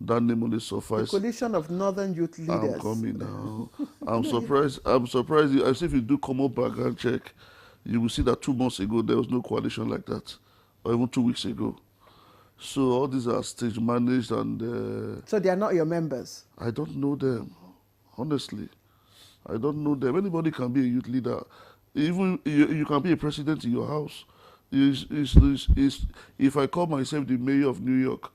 that name only suffices. The Coalition of Northern Youth Leaders. I'm coming now. I'm surprised. I say if you do common background check, you will see that 2 months ago there was no coalition like that, or even 2 weeks ago. So all these are stage managed and... so they are not your members? I don't know them, honestly. I don't know them. Anybody can be a youth leader. Even you can be a president in your house. If I call myself the mayor of New York,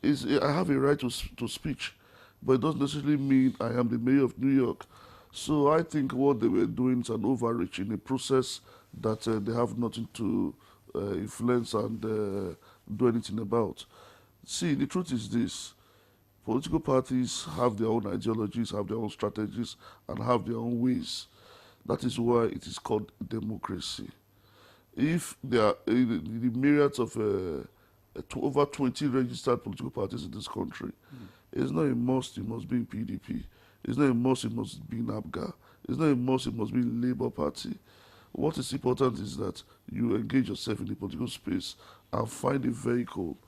I have a right to speech, but it doesn't necessarily mean I am the mayor of New York. So I think what they were doing is an overreach in a process that they have nothing to influence and do anything about. See, the truth is this. Political parties have their own ideologies, have their own strategies, and have their own ways. That is why it is called democracy. If there are the myriads of over 20 registered political parties in this country, it's not a must it must be in PDP. It's not a must it must be in ABGA. It's not a must it must be in Labour Party. What is important is that you engage yourself in the political space and find a vehicle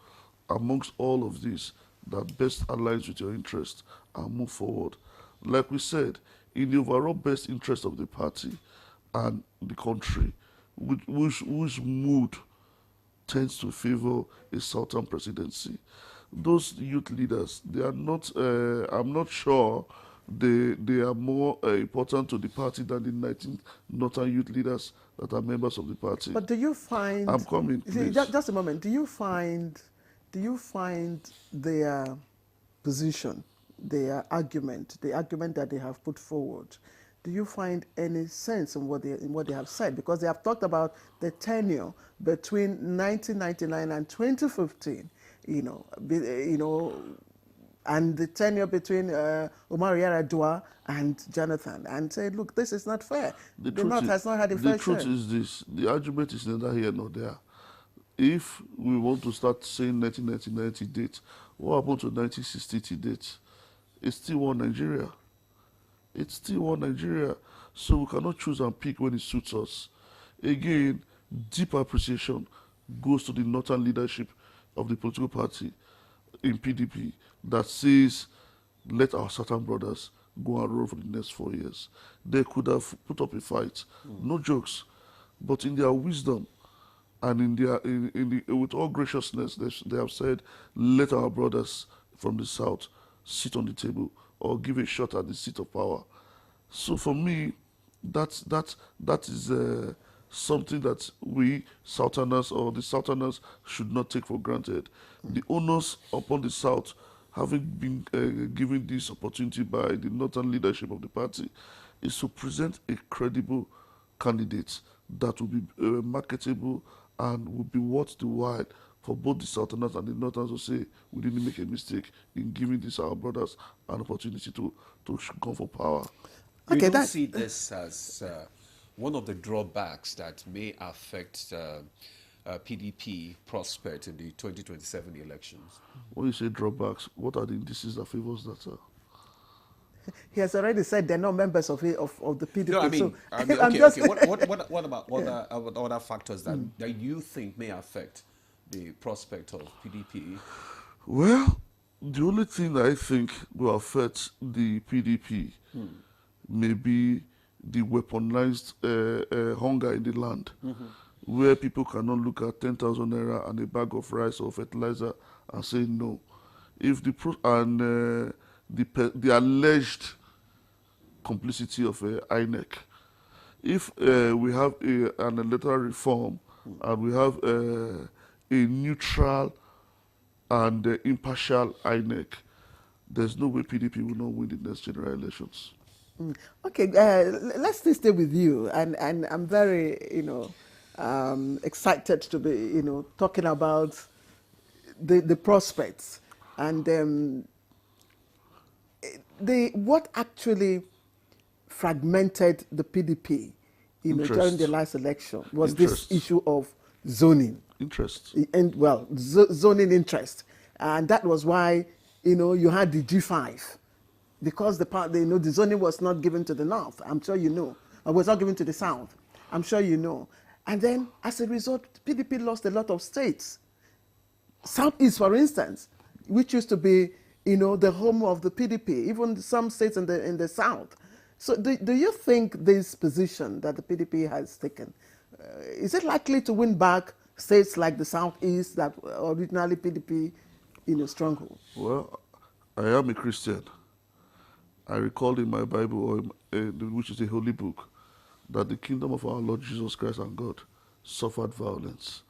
amongst all of this that best aligns with your interest and move forward. Like we said, in the overall best interest of the party and the country, whose mood tends to favor a Southern presidency. Those youth leaders, they are not, I'm not sure they are more important to the party than the 19 Northern youth leaders that are members of the party. But do you find... I'm coming, please. Just a moment. Do you find their position, their argument, the argument that they have put forward, do you find any sense in what they have said? Because they have talked about the tenure between 1999 and 2015, and the tenure between Umar Yar'Adua and Jonathan, and said, look, this is not fair. The North has not had a fair share. The truth is this: the argument is neither here nor there. If we want to start saying 1990 date, what happened to 1960 date? It's still one Nigeria. It's still one Nigeria. So we cannot choose and pick when it suits us. Again, deep appreciation goes to the northern leadership of the political party in PDP that says, let our southern brothers go and roll for the next 4 years. They could have put up a fight, no jokes, but in their wisdom and with all graciousness, they have said, let our brothers from the south sit on the table or give a shot at the seat of power. So for me, that is something that we Southerners or the Southerners should not take for granted. The onus upon the South, having been given this opportunity by the northern leadership of the party, is to present a credible candidate that will be marketable and will be worth the while for both the Southerners and the Northerners to say, we didn't make a mistake in giving these our brothers an opportunity to come for power. You don't see this as one of the drawbacks that may affect PDP prospect in the 2027 elections? When you say drawbacks, what are the indices that favors that? He has already said they're not members of the PDP. No, I mean, so okay. What about other factors that you think may affect the prospect of PDP? Well, the only thing that I think will affect the PDP may be the weaponized hunger in the land, where people cannot look at 10,000 naira and a bag of rice or fertilizer and say no. If the alleged complicity of INEC, if we have an electoral reform and we have a neutral and impartial INEC, there's no way PDP will not win the next general elections. Okay, let's stay with you, and I'm very, excited to be, talking about the prospects and what actually fragmented the PDP, during the last election was this issue of zoning. Zoning interest, and that was why, you had the G5. Because the zoning was not given to the North, I'm sure you know, or was not given to the South, I'm sure you know. And then, as a result, PDP lost a lot of states. Southeast, for instance, which used to be, the home of the PDP, even some states in the South. So do you think this position that the PDP has taken, is it likely to win back states like the Southeast that were originally PDP, stronghold? Well, I am a Christian. I recall in my Bible, which is a holy book, that the kingdom of our Lord Jesus Christ and God suffered violence,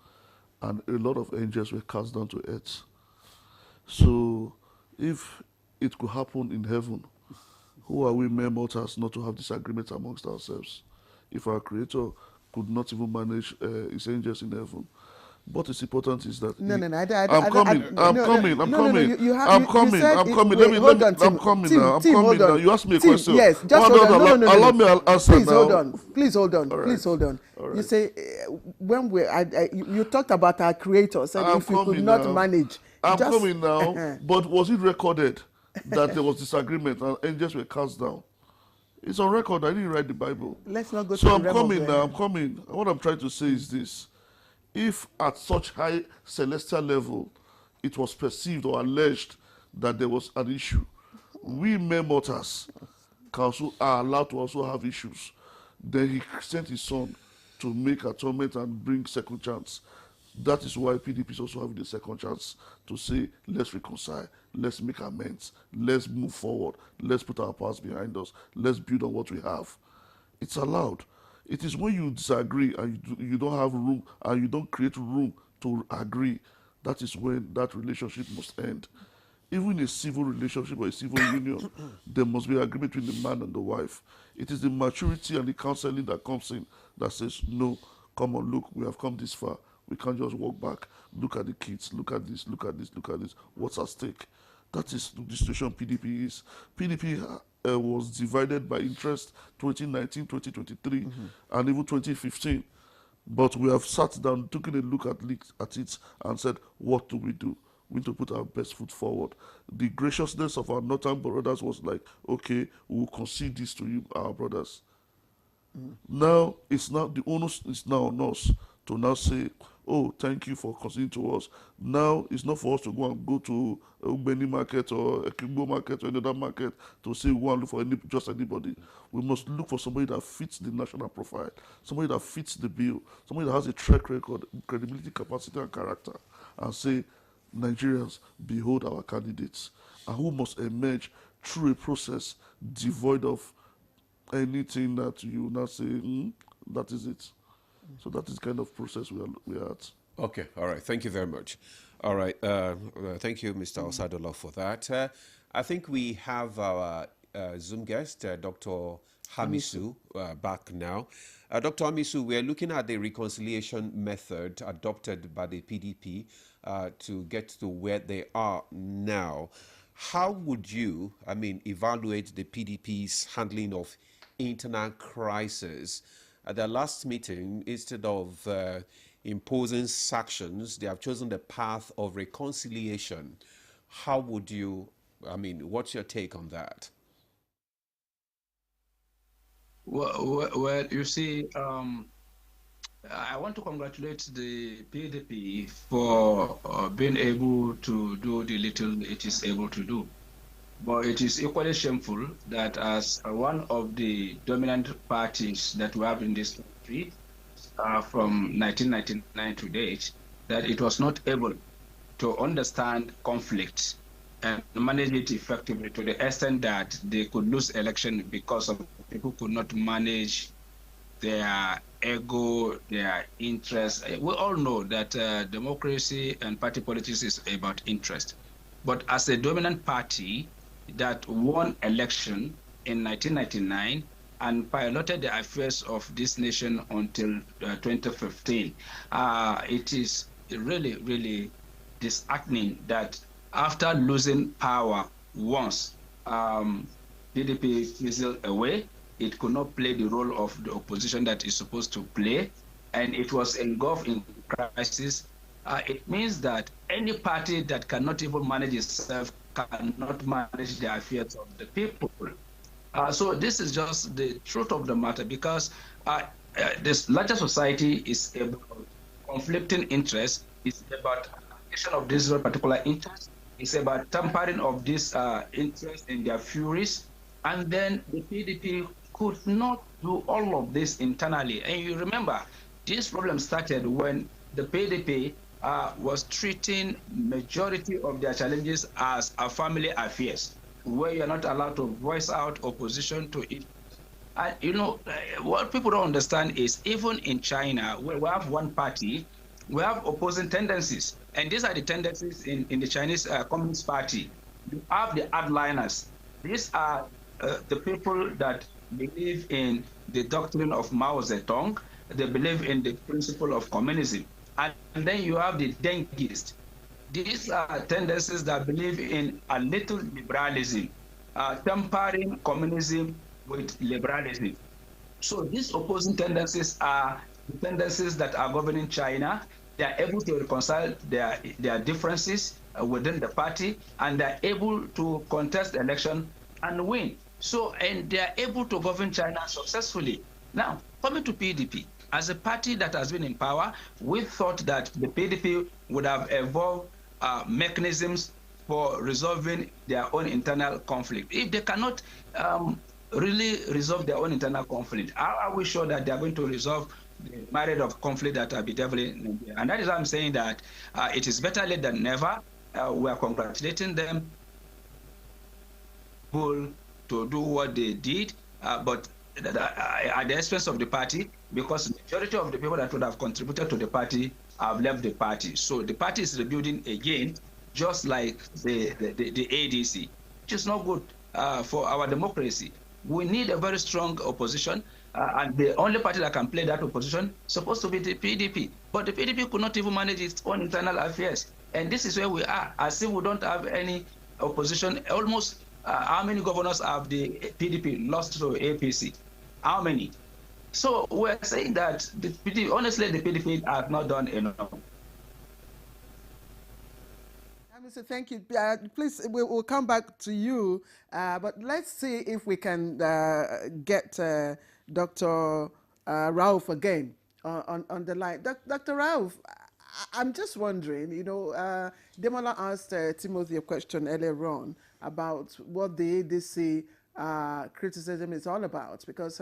and a lot of angels were cast down to earth. So, if it could happen in heaven, who are we mere mortals not to have disagreements amongst ourselves? If our Creator could not even manage his angels in heaven, what is important is that I'm coming. You asked me a question. Yes, just hold on. Allow me to answer now. Please hold on. You say when you talked about our Creator, said if we could not manage. I'm coming now. But was it recorded that there was disagreement and angels were cast down? It's on record. I didn't write the Bible. Let's not go. So I'm coming now. I'm coming. What I'm trying to say is this. If at such high celestial level it was perceived or alleged that there was an issue. We mere mortals are allowed to also have issues. Then he sent his son to make atonement and bring second chance. That is why PDP is also having the second chance to say, let's reconcile, let's make amends, let's move forward, let's put our past behind us, let's build on what we have. It's allowed. It is when you disagree and you don't have room and you don't create room to agree, that is when that relationship must end. Even a civil relationship or a civil union, there must be agreement between the man and the wife. It is the maturity and the counseling that comes in that says, no, come on, look, we have come this far. We can't just walk back. Look at the kids. Look at this, look at this, look at this. What's at stake? That is the situation PDP is. PDP was divided by interest 2019, 2023, and even 2015. But we have sat down, taken a look at it and said, what do? We need to put our best foot forward. The graciousness of our northern brothers was like, okay, we'll concede this to you, our brothers. Now, the onus is now on us to now say, oh, thank you for conceding to us. Now, it's not for us to go to a Ugbeni market or a Kimbo market or another market to say we want to look for just anybody. We must look for somebody that fits the national profile, somebody that fits the bill, somebody that has a track record, credibility, capacity, and character, and say, Nigerians, behold our candidates, and who must emerge through a process devoid of anything that you now say, that is it. So that is the kind of process we are at. Okay, all right. Thank you very much. All right. Thank you, Mr. Osadola, for that. I think we have our Zoom guest, Dr. Hamisu, back now. Dr. Hamisu, we are looking at the reconciliation method adopted by the PDP to get to where they are now. How would you, evaluate the PDP's handling of internal crisis? At their last meeting, instead of imposing sanctions, they have chosen the path of reconciliation. How would you, what's your take on that? Well, you see, I want to congratulate the PDP for being able to do the little it is able to do. But it is equally shameful that as one of the dominant parties that we have in this country from 1999 to date, that it was not able to understand conflict and manage it effectively to the extent that they could lose election because of people could not manage their ego, their interests. We all know that democracy and party politics is about interest. But as a dominant party that won election in 1999 and piloted the affairs of this nation until 2015, it is really, really disheartening that after losing power once, PDP fizzled away. It could not play the role of the opposition that it's supposed to play, and it was engulfed in crisis. It means that any party that cannot even manage itself cannot manage the affairs of the people. So this is just the truth of the matter, because this larger society is about conflicting interests. It's about application of this particular interest. It's about tampering of this interest in their furies. And then the PDP could not do all of this internally. And you remember, this problem started when the PDP was treating majority of their challenges as a family affairs, where you're not allowed to voice out opposition to it. And what people don't understand is even in China, where we have one party, we have opposing tendencies. And these are the tendencies in the Chinese Communist Party. You have the hardliners. These are the people that believe in the doctrine of Mao Zedong. They believe in the principle of communism. And then you have the Dengists. These are tendencies that believe in a little liberalism, tempering communism with liberalism. So these opposing tendencies are the tendencies that are governing China. They are able to reconcile their differences within the party, and they're able to contest the election and win. So, and they're able to govern China successfully. Now, coming to PDP, as a party that has been in power, we thought that the PDP would have evolved mechanisms for resolving their own internal conflict. If they cannot really resolve their own internal conflict, how are we sure that they are going to resolve the myriad of conflict that are bedeviling Nigeria? And that is why I'm saying that it is better late than never. We are congratulating them to do what they did, but at the expense of the party, because the majority of the people that would have contributed to the party have left the party. So the party is rebuilding again, just like the ADC, which is not good for our democracy. We need a very strong opposition, and the only party that can play that opposition is supposed to be the PDP. But the PDP could not even manage its own internal affairs. And this is where we are, as if we don't have any opposition. Almost how many governors have the PDP lost to APC? How many? So we're saying that the PDP, honestly, the PDP have not done enough. Mr. Thank you. Please, we'll come back to you, but let's see if we can get Dr. Rauf again on the line. Dr. Rauf, I'm just wondering, you know, Demola asked Timothy a question earlier on about what the ADC criticism is all about, because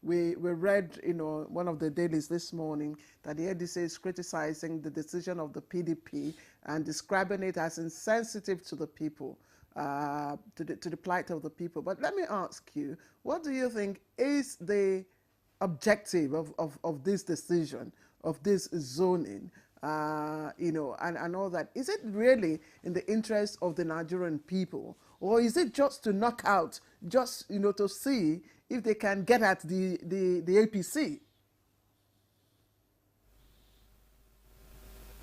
we read, you know, one of the dailies this morning that the ADC is criticizing the decision of the PDP and describing it as insensitive to the people, to the plight of the people. But let me ask you, what do you think is the objective of this decision, of this zoning, you know, and all that? Is it really in the interest of the Nigerian people, or is it just to knock out, just, you know, to see if they can get at the APC?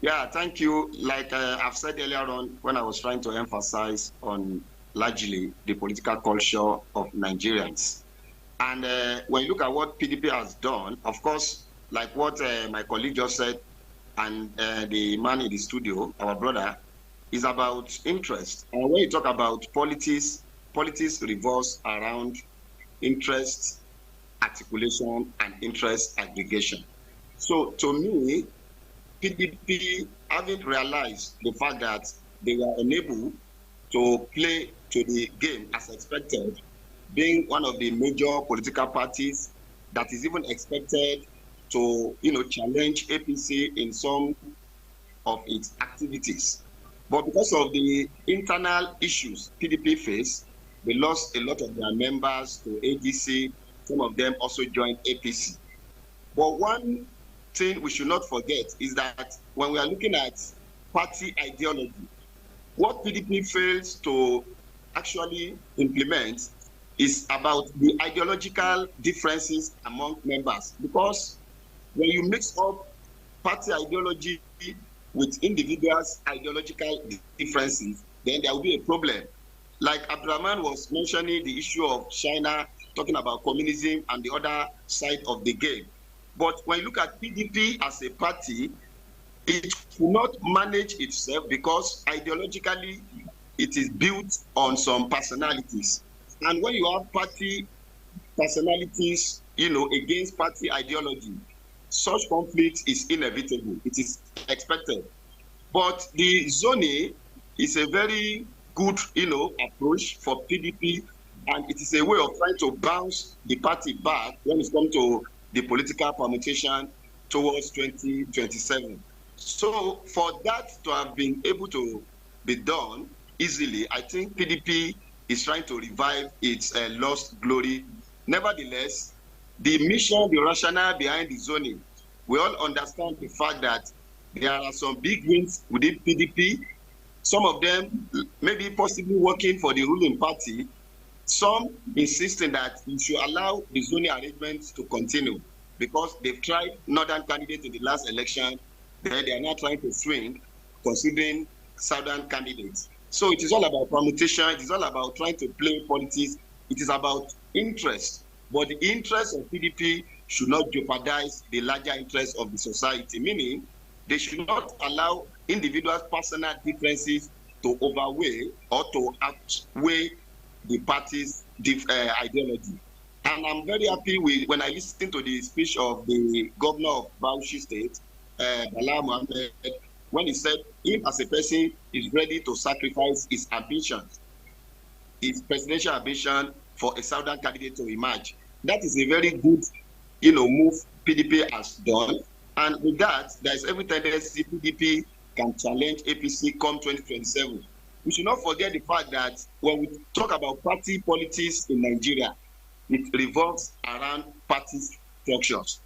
Yeah, thank you. Like I've said earlier on, when I was trying to emphasize on largely the political culture of Nigerians. And when you look at what PDP has done, of course, like what my colleague just said, and the man in the studio, our brother, is about interest. And when you talk about politics revolves around interest articulation and interest aggregation. So to me, PDP, having realized the fact that they were unable to play to the game as expected, being one of the major political parties that is even expected to, you know, challenge APC in some of its activities. But because of the internal issues PDP faced, they lost a lot of their members to ADC. Some of them also joined APC. But one thing we should not forget is that when we are looking at party ideology, what PDP fails to actually implement is about the ideological differences among members. Because when you mix up party ideology with individuals' ideological differences, then there will be a problem. Like Abdurrahman was mentioning the issue of China, talking about communism and the other side of the game. But when you look at PDP as a party, it will not manage itself because ideologically it is built on some personalities. And when you have party personalities, you know, against party ideology, such conflict is inevitable. It is expected. But the zoning is a very good, you know, approach for PDP, and it is a way of trying to bounce the party back when it comes to the political permutation towards 2027. So for that to have been able to be done easily, I think PDP is trying to revive its lost glory. Nevertheless, the mission, the rationale behind the zoning, we all understand the fact that there are some big wins within PDP, some of them maybe possibly working for the ruling party, some insisting that you should allow the zoning arrangements to continue because they've tried northern candidates in the last election, then they are now trying to swing, considering southern candidates. So it is all about permutation, it is all about trying to play politics, it is about interest. But the interest of PDP should not jeopardize the larger interest of the society, meaning they should not allow individuals' personal differences to overweigh or to outweigh the party's ideology. And I'm very happy when I listened to the speech of the governor of Bauchi State, Bala Mohammed, when he said him as a person is ready to sacrifice his ambition, his presidential ambition for a southern candidate to emerge. That is a very good, move PDP has done. And with that, there is every tendency PDP can challenge APC come 2027. We should not forget the fact that when we talk about party politics in Nigeria, it revolves around party structures.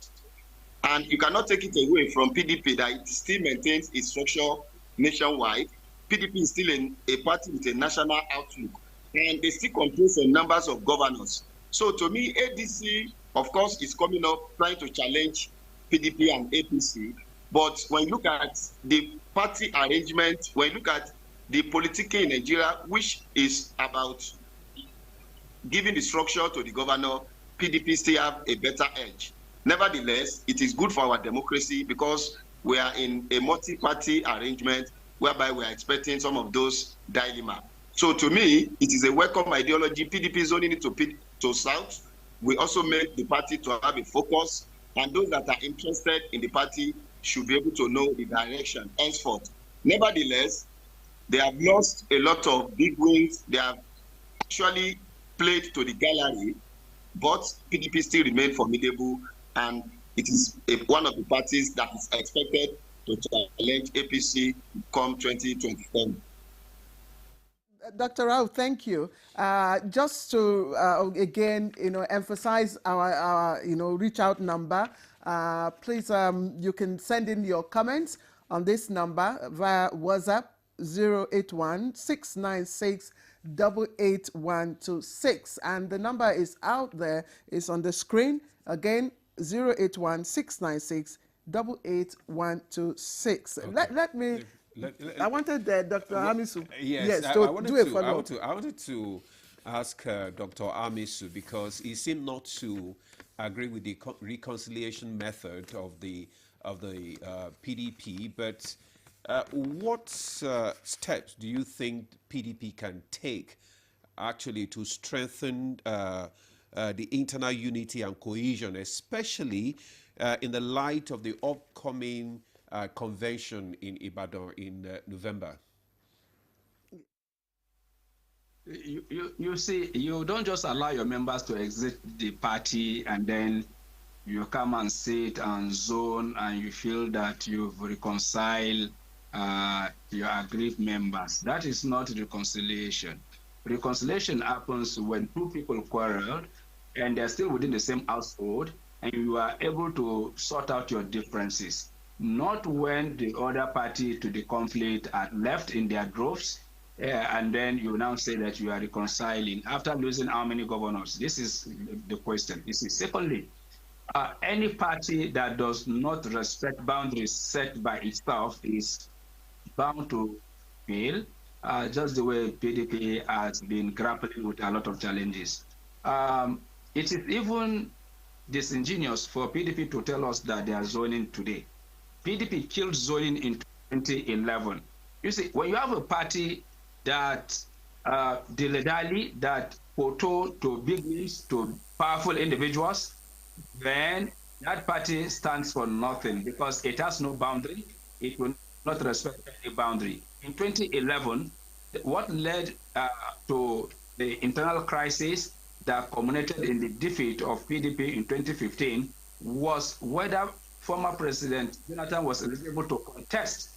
And you cannot take it away from PDP that it still maintains its structure nationwide. PDP is still a party with a national outlook, and they still compose a numbers of governors. So to me, ADC, of course, is coming up trying to challenge PDP and APC. But when you look at the party arrangement, when you look at the politicking in Nigeria, which is about giving the structure to the governor, PDP still have a better edge. Nevertheless, it is good for our democracy because we are in a multi-party arrangement whereby we are expecting some of those dilemma. So to me, it is a welcome ideology. PDP is only need to South. We also make the party to have a focus, and those that are interested in the party should be able to know the direction henceforth. Nevertheless, they have lost a lot of big wins. They have actually played to the gallery, but PDP still remain formidable, and it is one of the parties that is expected to challenge APC come 2027. Dr. Rao, thank you. Just to again, emphasize our reach out number. Please, you can send in your comments on this number via WhatsApp 081-696-88126, and the number is out there. It's on the screen again. 081-696-88126. Okay. Let me. I wanted Dr. Amisu. Yes, to I do a follow-up. wanted to ask Dr. Amisu, because he seemed not to agree with the reconciliation method of the PDP. But what steps do you think PDP can take actually to strengthen the internal unity and cohesion, especially in the light of the upcoming convention in Ibadan in November? You see, you don't just allow your members to exit the party and then you come and sit and zone and you feel that you've reconciled your aggrieved members. That is not reconciliation. Reconciliation happens when two people quarrel and they're still within the same household and you are able to sort out your differences. Not when the other party to the conflict are left in their droves, and then you now say that you are reconciling after losing how many governors? This is the question. You see, secondly, any party that does not respect boundaries set by itself is bound to fail, just the way PDP has been grappling with a lot of challenges. It is even disingenuous for PDP to tell us that they are zoning today. PDP killed zoning in 2011. You see, when you have a party that dilly-dally, that photo to big names, to powerful individuals, then that party stands for nothing because it has no boundary. It will not respect any boundary. In 2011, what led to the internal crisis that culminated in the defeat of PDP in 2015 was whether former President Jonathan was eligible to contest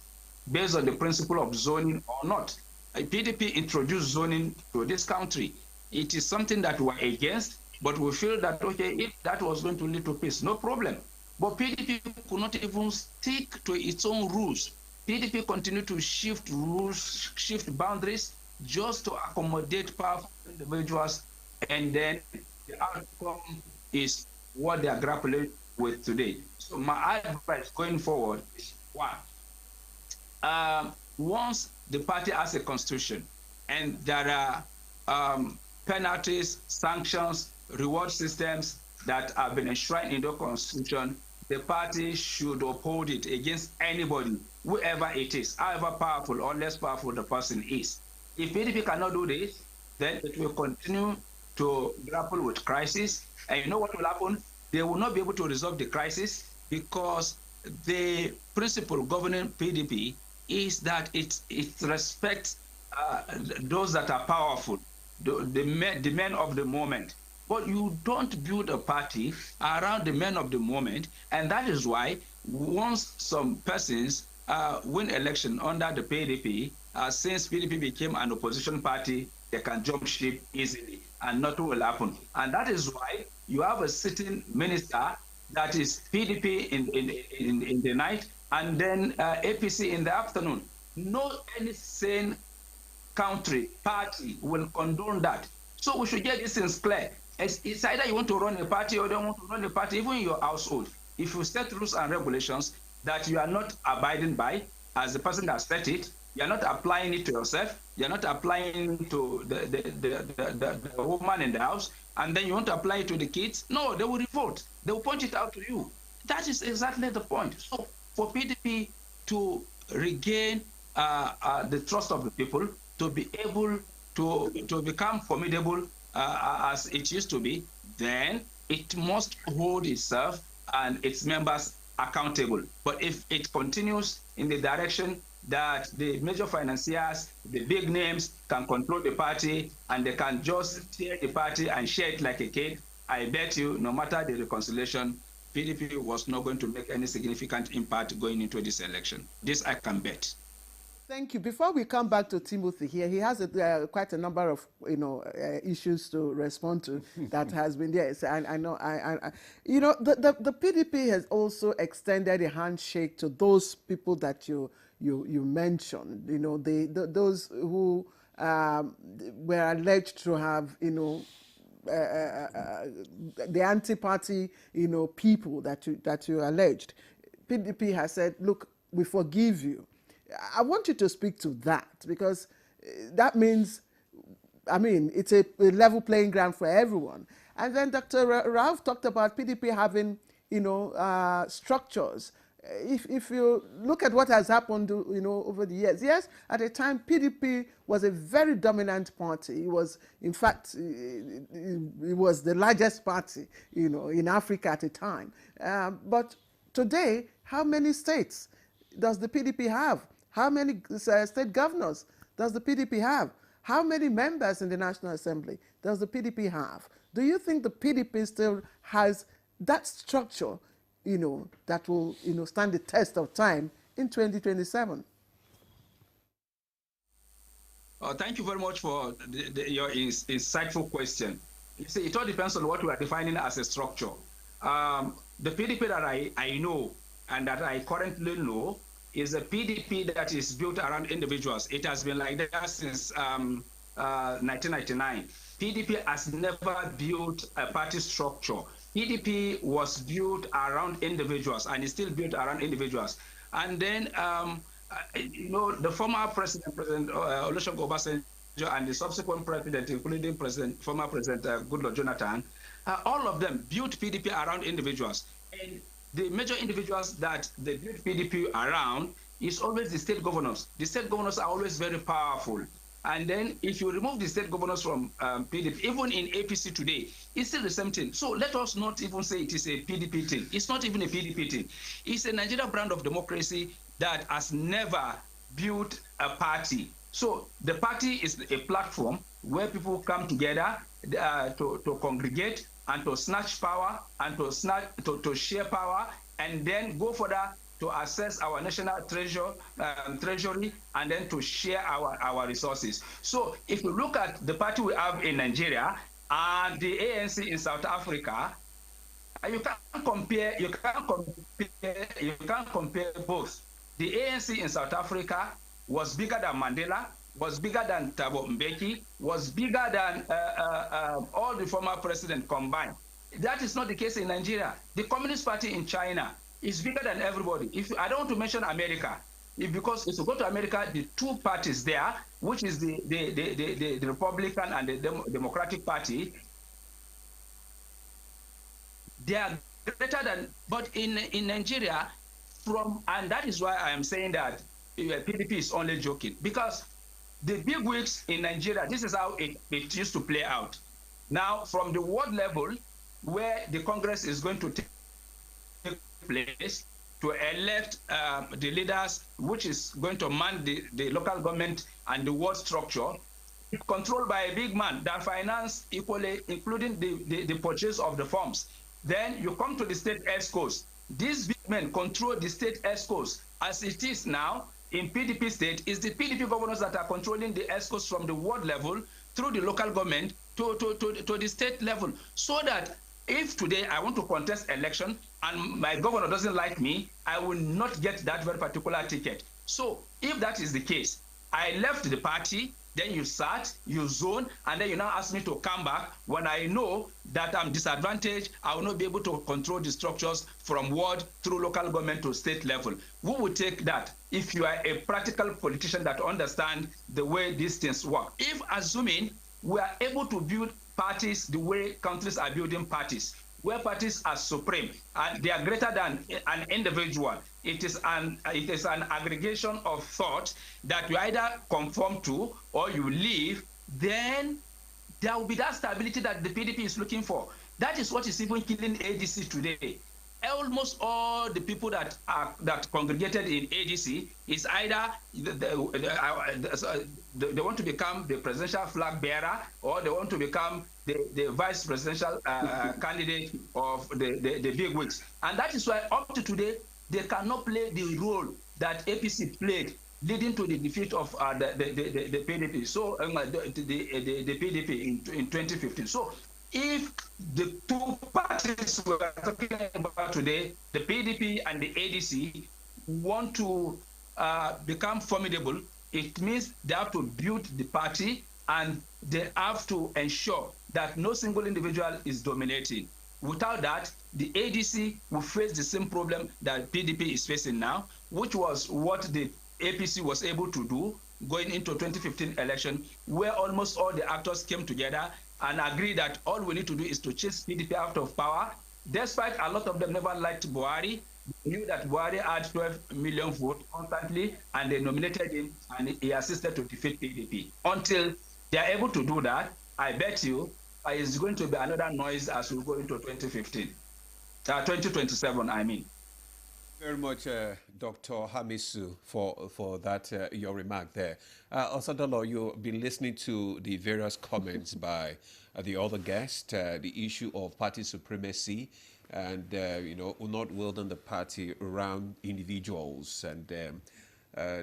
based on the principle of zoning or not. PDP introduced zoning to this country. It is something that we're against, but we feel that, okay, if that was going to lead to peace, no problem. But PDP could not even stick to its own rules. PDP continued to shift rules, shift boundaries, just to accommodate powerful individuals, and then the outcome is what they are grappling with today. So my advice going forward is one. Once the party has a constitution and there are penalties, sanctions, reward systems that have been enshrined in the constitution, the party should uphold it against anybody, whoever it is, however powerful or less powerful the person is. If PDP cannot do this, then it will continue to grapple with crisis. And you know what will happen? They will not be able to resolve the crisis because the principle governing PDP is that it respects those that are powerful, the men of the moment. But you don't build a party around the men of the moment, and that is why once some persons win election under the PDP, since PDP became an opposition party, they can jump ship easily, and nothing will happen. And that is why you have a sitting minister that is PDP in the night, and then APC in the afternoon. No any sane country, party will condone that. So we should get these things clear. It's either you want to run a party or don't want to run a party, even in your household. If you set rules and regulations that you are not abiding by, as the person that set it, you're not applying it to yourself, you're not applying to the woman in the house, and then you want to apply it to the kids, no, they will revolt. They will point it out to you. That is exactly the point. So for PDP to regain the trust of the people, to be able to become formidable as it used to be, then it must hold itself and its members accountable. But if it continues in the direction that the major financiers, the big names, can control the party and they can just tear the party and share it like a cake, I bet you, no matter the reconciliation, PDP was not going to make any significant impact going into this election. This I can bet. Thank you. Before we come back to Timothy here, he has quite a number of issues to respond to that has been there. So I know the PDP has also extended a handshake to those people that you mentioned. Those who were alleged to have the anti-party people that you alleged. PDP has said, look, we forgive you. I want you to speak to that, because that means, it's a level playing ground for everyone. And then Dr. Ralph talked about PDP having, structures. If you look at what has happened, over the years, yes, at a time PDP was a very dominant party. It was, in fact, it was the largest party, in Africa at a time. But today, how many states does the PDP have? How many state governors does the PDP have? How many members in the National Assembly does the PDP have? Do you think the PDP still has that structure, that will, stand the test of time in 2027? Thank you very much for your insightful question. You see, it all depends on what we are defining as a structure. The PDP that I know and that I currently know is a PDP that is built around individuals. It has been like that since 1999. PDP has never built a party structure. PDP was built around individuals and is still built around individuals. And then, the former President Olusegun Obasanjo, and the subsequent president, including former President Goodluck Jonathan, all of them built PDP around individuals. And the major individuals that they build PDP around is always the state governors. The state governors are always very powerful. And then if you remove the state governors from PDP, even in APC today, it's still the same thing. So let us not even say it is a PDP thing. It's not even a PDP thing. It's a Nigerian brand of democracy that has never built a party. So the party is a platform where people come together to congregate and to snatch power and to share power, and then go further to assess our national treasury, and then to share our resources. So if you look at the party we have in Nigeria and the ANC in South Africa, you can't compare both. The ANC in South Africa was bigger than Mandela, was bigger than Thabo Mbeki, was bigger than all the former presidents combined. That is not the case in Nigeria. The Communist Party in China is bigger than everybody. I don't want to mention America, because if you go to America, the two parties there, which is the Republican and the Democratic Party, they are greater than, but in Nigeria, and that is why I am saying that PDP is only joking, because the big wigs in Nigeria, this is how it used to play out. Now, from the world level, where the Congress is going to take place, to elect the leaders, which is going to man the local government and the ward structure, controlled by a big man that finance equally, including the purchase of the farms. Then you come to the state ESCOs. These big men control the state ESCOs. As it is now, in PDP state, it's the PDP governors that are controlling the ESCOs from the ward level through the local government to the state level. So that if today I want to contest election and my governor doesn't like me, I will not get that very particular ticket. So if that is the case, I left the party, then you sat, you zone, and then you now ask me to come back when I know that I'm disadvantaged. I will not be able to control the structures from ward through local government to state level. Who would take that if you are a practical politician that understands the way these things work? If, assuming we are able to build parties the way countries are building parties, where parties are supreme and they are greater than an individual, it is an aggregation of thought that you either conform to or you leave, then there will be that stability that the PDP is looking for. That is what is even killing ADC today. Almost all the people that congregated in ADC is either they want to become the presidential flag bearer, or they want to become the vice presidential candidate of the big wigs. And that is why up to today, they cannot play the role that APC played, leading to the defeat of the PDP. So the PDP in 2015. So if the two parties we are talking about today, the PDP and the ADC, want to become formidable, it means they have to build the party and they have to ensure that no single individual is dominating. Without that, the ADC will face the same problem that PDP is facing now, which was what the APC was able to do going into 2015 election, where almost all the actors came together and agreed that all we need to do is to chase PDP out of power. Despite a lot of them never liked Buhari, they knew that Buhari had 12 million votes constantly, and they nominated him, and he assisted to defeat PDP. Until they are able to do that, I bet you it's going to be another noise as we go into 2027, I mean. Very much, Dr. Hamisu, for that, your remark there. Osadolo, you've been listening to the various comments by the other guests, the issue of party supremacy and, not wielding the party around individuals, and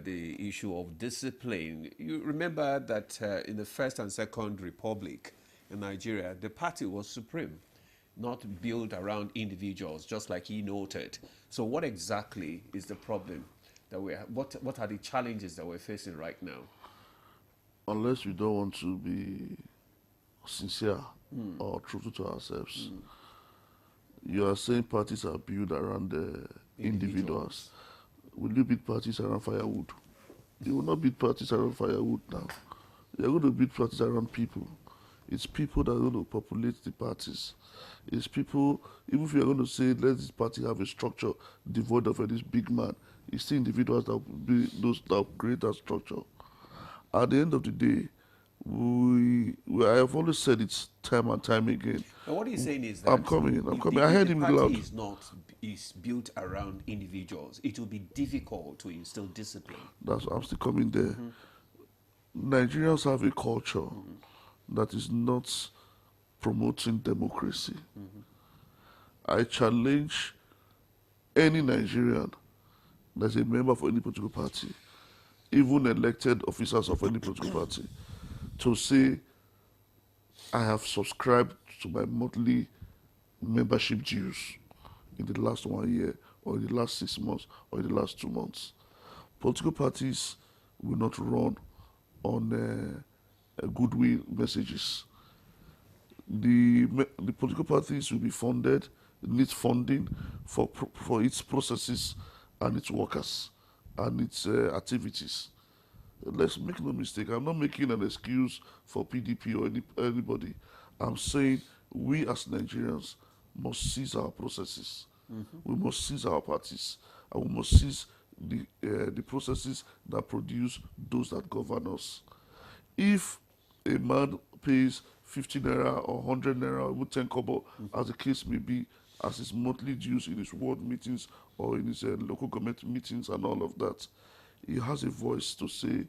the issue of discipline. You remember that in the First and Second Republic in Nigeria, the party was supreme, not built around individuals, just like he noted. So what exactly is the problem that we have? What are the challenges that we're facing right now? Unless we don't want to be sincere or truthful to ourselves, you are saying parties are built around the individuals. Will you build parties around firewood? You will not build parties around firewood now. You're going to build parties around people. It's people that are going to populate the parties. It's people, even if you're going to say, let this party have a structure devoid of this big man, it's still individuals that will be those that will create that structure. At the end of the day, I have always said it time and time again. And what he's saying is that I'm coming. I heard him loud. If the party is built around individuals, it will be difficult to instill discipline. I'm still coming there. Nigerians have a culture that is not promoting democracy. I challenge any Nigerian that's a member of any political party, even elected officers of any political party, to say, I have subscribed to my monthly membership dues in the last 1 year, or in the last 6 months, or in the last 2 months. Political parties will not run on goodwill messages. The political parties will be funded, needs funding for its processes and its workers and its activities. Let's make no mistake, I'm not making an excuse for PDP or anybody. I'm saying we as Nigerians must seize our processes. We must seize our parties, and we must seize the processes that produce those that govern us. If a man pays 50 naira or 100 naira or even 10 kobo, as the case may be, as his monthly dues in his ward meetings or in his local government meetings and all of that. He has a voice to say,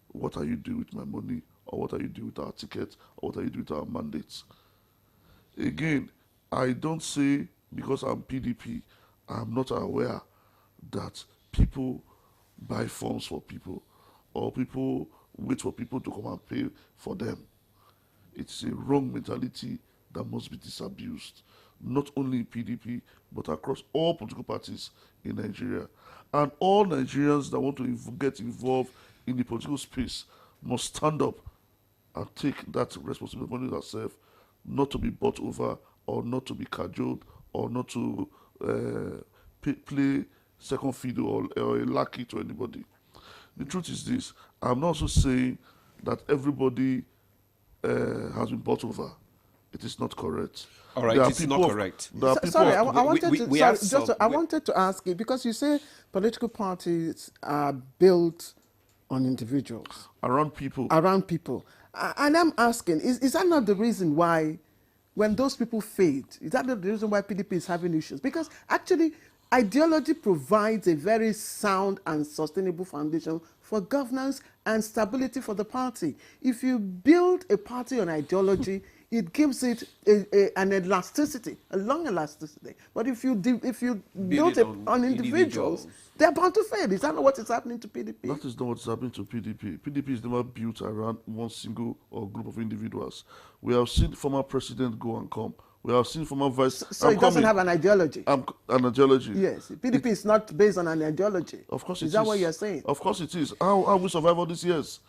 what are you doing with my money, or what are you doing with our tickets, or what are you doing with our mandates? Again, I don't say because I'm PDP, I'm not aware that people buy forms for people, or people wait for people to come and pay for them. It's a wrong mentality that must be disabused, not only in PDP, but across all political parties in Nigeria. And all Nigerians that want to get involved in the political space must stand up and take that responsibility on themselves, not to be bought over, or not to be cajoled, or not to play second fiddle or a lackey to anybody. The truth is this: I'm not also saying that everybody has been bought over. It is not correct. All right, it's not correct. Sorry, I wanted to ask you, because you say political parties are built on individuals. Around people. Around people. And I'm asking, is that not the reason why, when those people fade, is that not the reason why PDP is having issues? Because actually, ideology provides a very sound and sustainable foundation for governance and stability for the party. If you build a party on ideology, it gives it an elasticity, a long elasticity. But if you build it on individuals, they're bound to fail. Is that not what is happening to PDP? That is not what's happening to PDP. PDP is never built around one single or group of individuals. We have seen former president go and come. We have seen former vice. So it doesn't have an ideology. An ideology. Yes, PDP is not based on an ideology. Of course it is. Is that what you're saying? Of course it is. How have we survived all these years?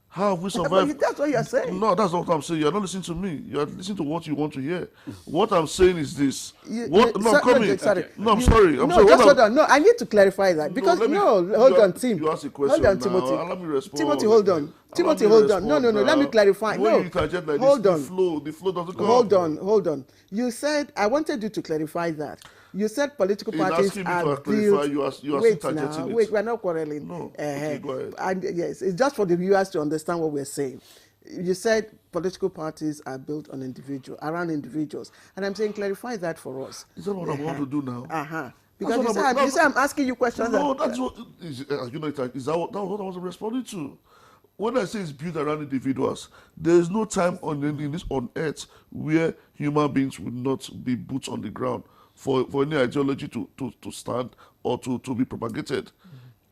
How have we survived? That's what you're saying. No, that's not what I'm saying. You're not listening to me. You're listening to what you want to hear. What I'm saying is this. I'm sorry. Sorry. No, I'm sorry. Hold on. No, I need to clarify that. Because, hold on, Tim. You asked a question. Hold on, Timothy. Let me respond. Timothy, hold on. Timothy, hold on. No, let me clarify. When you interject like hold this, on. the flow doesn't come. Hold on. You said, I wanted you to clarify that. You said political parties are built. Wait, we're not quarreling. No, okay, go ahead. And yes, it's just for the viewers to understand what we're saying. You said political parties are built on around individuals. And I'm saying clarify that for us. Is that what I want to do now? Because you said I'm asking you questions. No, that's what, is that what I was responding to? When I say it's built around individuals, there is no time on earth where human beings will not be boots on the ground for any ideology to stand or to be propagated.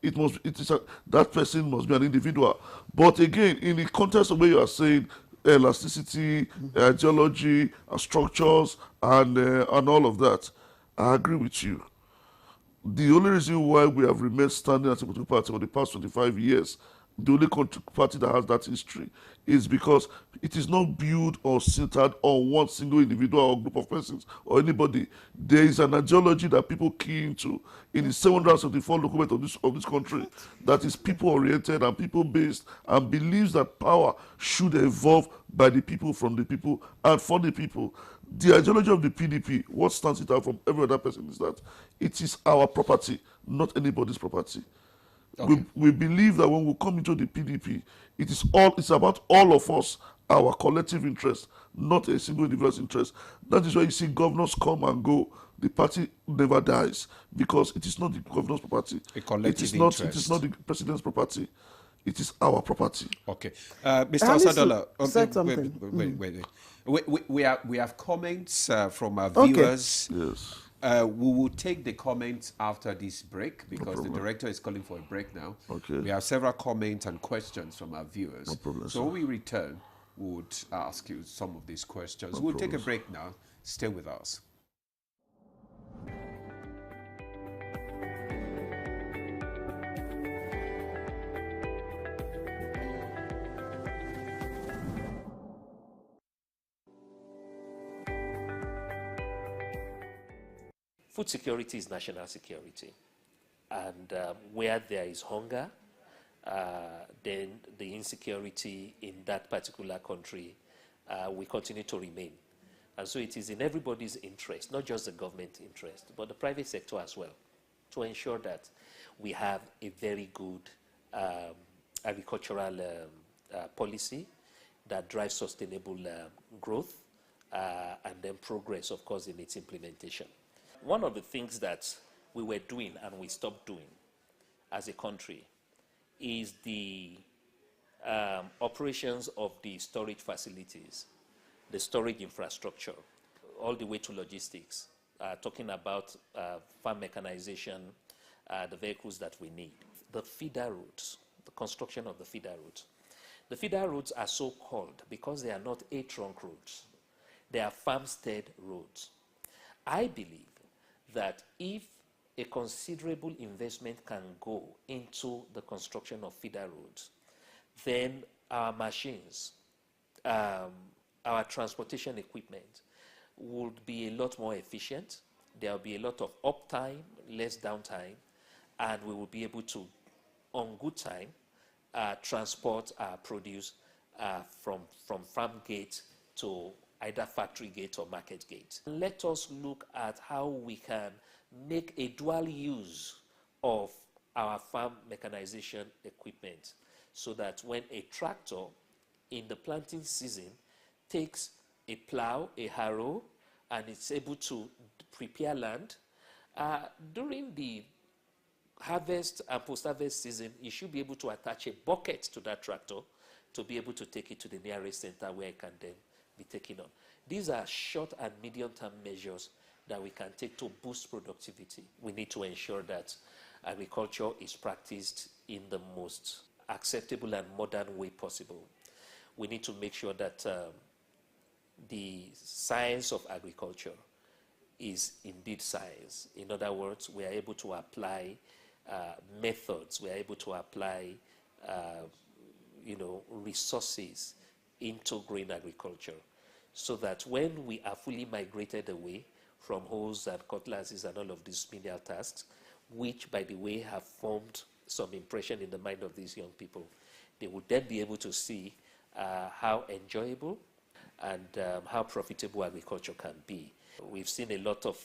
That person must be an individual. But again, in the context of where you are saying elasticity, ideology, structures, and all of that, I agree with you. The only reason why we have remained standing as a political party for the past 25 years, the only party that has that history, is because it is not built or centered on one single individual or group of persons or anybody. There is an ideology that people key into in the 774 local government of this country that is people-oriented and people-based and believes that power should evolve by the people, from the people, and for the people. The ideology of the PDP, what stands it out from every other person, is that it is our property, not anybody's property. Okay. We believe that when we come into the PDP, it's about all of us, our collective interest, not a single individual's interest. That is why you see governors come and go. The party never dies because it is not the governor's property. A collective interest. It is not the president's property. It is our property. Okay, Mr. Osadola. Said something. Wait. We have comments from our viewers. Okay. Yes. We will take the comments after this break because the director is calling for a break now. Okay. We have several comments and questions from our viewers. No problem, so when we return, we would ask you some of these questions. We'll take a break now. Stay with us. Food security is national security. And where there is hunger, then the insecurity in that particular country will continue to remain. And so it is in everybody's interest, not just the government interest, but the private sector as well, to ensure that we have a very good agricultural policy that drives sustainable growth and then progress, of course, in its implementation. one of the things that we were doing and we stopped doing as a country is the operations of the storage facilities, the storage infrastructure, all the way to logistics, talking about farm mechanization, the vehicles that we need. The feeder routes, the construction of the feeder routes. The feeder routes are so called because they are not A-trunk roads. They are farmstead roads. I believe that if a considerable investment can go into the construction of feeder roads, then our machines, our transportation equipment would be a lot more efficient. There will be a lot of uptime, less downtime, and we will be able to, on good time, transport our produce from farm gate to either factory gate or market gate. Let us look at how we can make a dual use of our farm mechanization equipment so that when a tractor in the planting season takes a plow, a harrow, and it's able to prepare land, during the harvest and post-harvest season, you should be able to attach a bucket to that tractor to be able to take it to the nearest center where it can then be taken on. These are short and medium-term measures that we can take to boost productivity. We need to ensure that agriculture is practiced in the most acceptable and modern way possible. We need to make sure that the science of agriculture is indeed science. In other words, we are able to apply methods, we are able to apply resources into grain agriculture so that when we are fully migrated away from hoes and cutlasses and all of these menial tasks, which, by the way, have formed some impression in the mind of these young people, they would then be able to see how enjoyable and how profitable agriculture can be. We've seen a lot of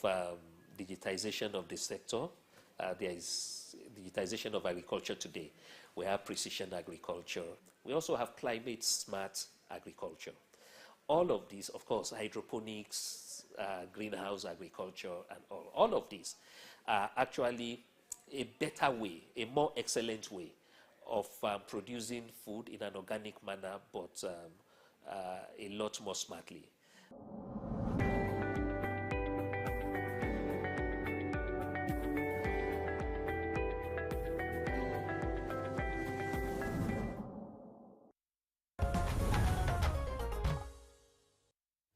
digitization of the sector. There is digitization of agriculture today. We have precision agriculture. We also have climate smart agriculture. All of these, of course, hydroponics, greenhouse agriculture, and all of these are actually a better way, a more excellent way of producing food in an organic manner, but a lot more smartly.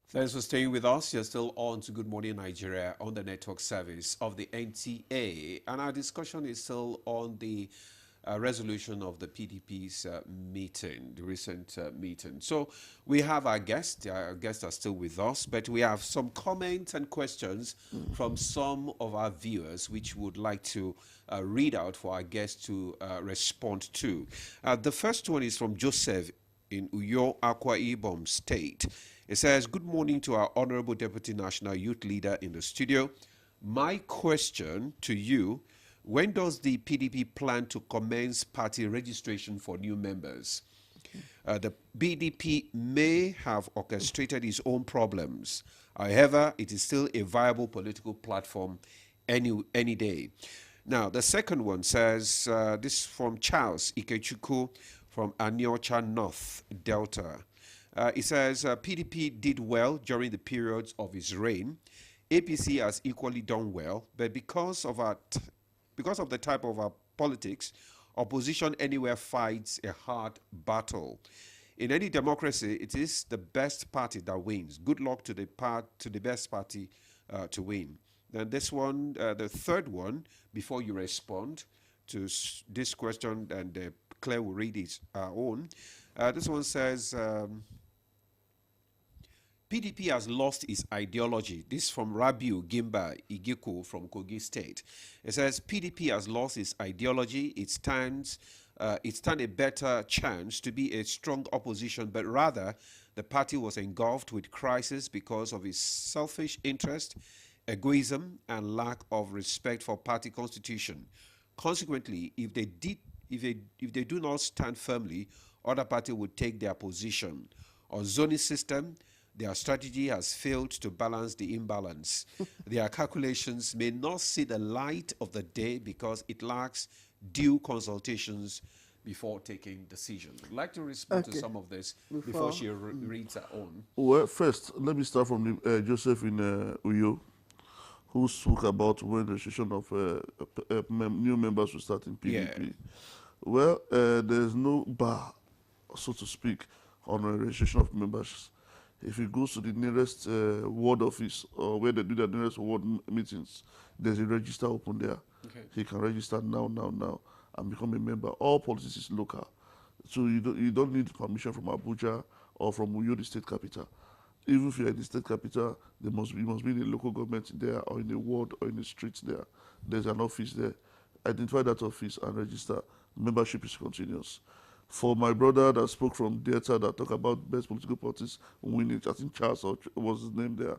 Thanks for staying with us. You're still on to Good Morning Nigeria on the network service of the NTA. And our discussion is still on the resolution of the PDP's meeting, the recent meeting. So we have our guests. Our guests are still with us, but we have some comments and questions from some of our viewers, which we would like to read out for our guests to respond to. The first one is from Joseph in Uyo, Akwa Ibom State. It says, good morning to our Honorable Deputy National Youth Leader in the studio. My question to you, when does the PDP plan to commence party registration for new members? The PDP may have orchestrated its own problems. However, it is still a viable political platform any day. Now, the second one says, this is from Charles Ikechukwu from Aniocha North Delta. It says, PDP did well during the periods of his reign. APC has equally done well, but because of the type of our politics, opposition anywhere fights a hard battle. In any democracy, it is the best party that wins. Good luck to the best party to win. Then this one, the third one, before you respond to this question, and Claire will read it own. This one says, PDP has lost its ideology. This is from Rabiu Gimba Igiko from Kogi State. It says, PDP has lost its ideology. It stands a better chance to be a strong opposition, but rather the party was engulfed with crisis because of its selfish interest, egoism, and lack of respect for party constitution. Consequently, if they do not stand firmly, other party would take their position. On zoning system, Their strategy has failed to balance the imbalance. Their calculations may not see the light of the day because it lacks due consultations before taking decisions. I'd like to respond to some of this before she reads her own. Well, first, let me start from Joseph in Uyo, who spoke about when the registration of new members will start in PDP. Yeah. Well, there's no bar, so to speak, on a registration of members. If he goes to the nearest ward office or where they do their nearest ward meetings, there's a register open there. Okay. He can register now, and become a member. All politics is local. So you don't need permission from Abuja or from Uyo, the state capital. Even if you're in the state capital, you must be in the local government there or in the ward or in the streets there. There's an office there. Identify that office and register. Membership is continuous. For my brother that spoke from Delta that talked about best political parties winning, I think Charles was his name there.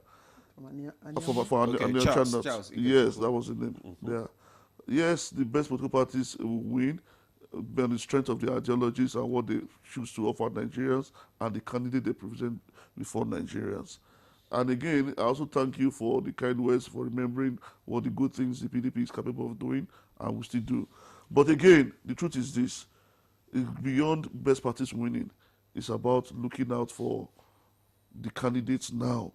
Charles. Yes, that was the name there. Yes, the best political parties will win on the strength of their ideologies and what they choose to offer Nigerians and the candidate they present before Nigerians. And again, I also thank you for the kind words, for remembering what the good things the PDP is capable of doing and will still do. But again, the truth is this. It's beyond best parties winning. It's about looking out for the candidates now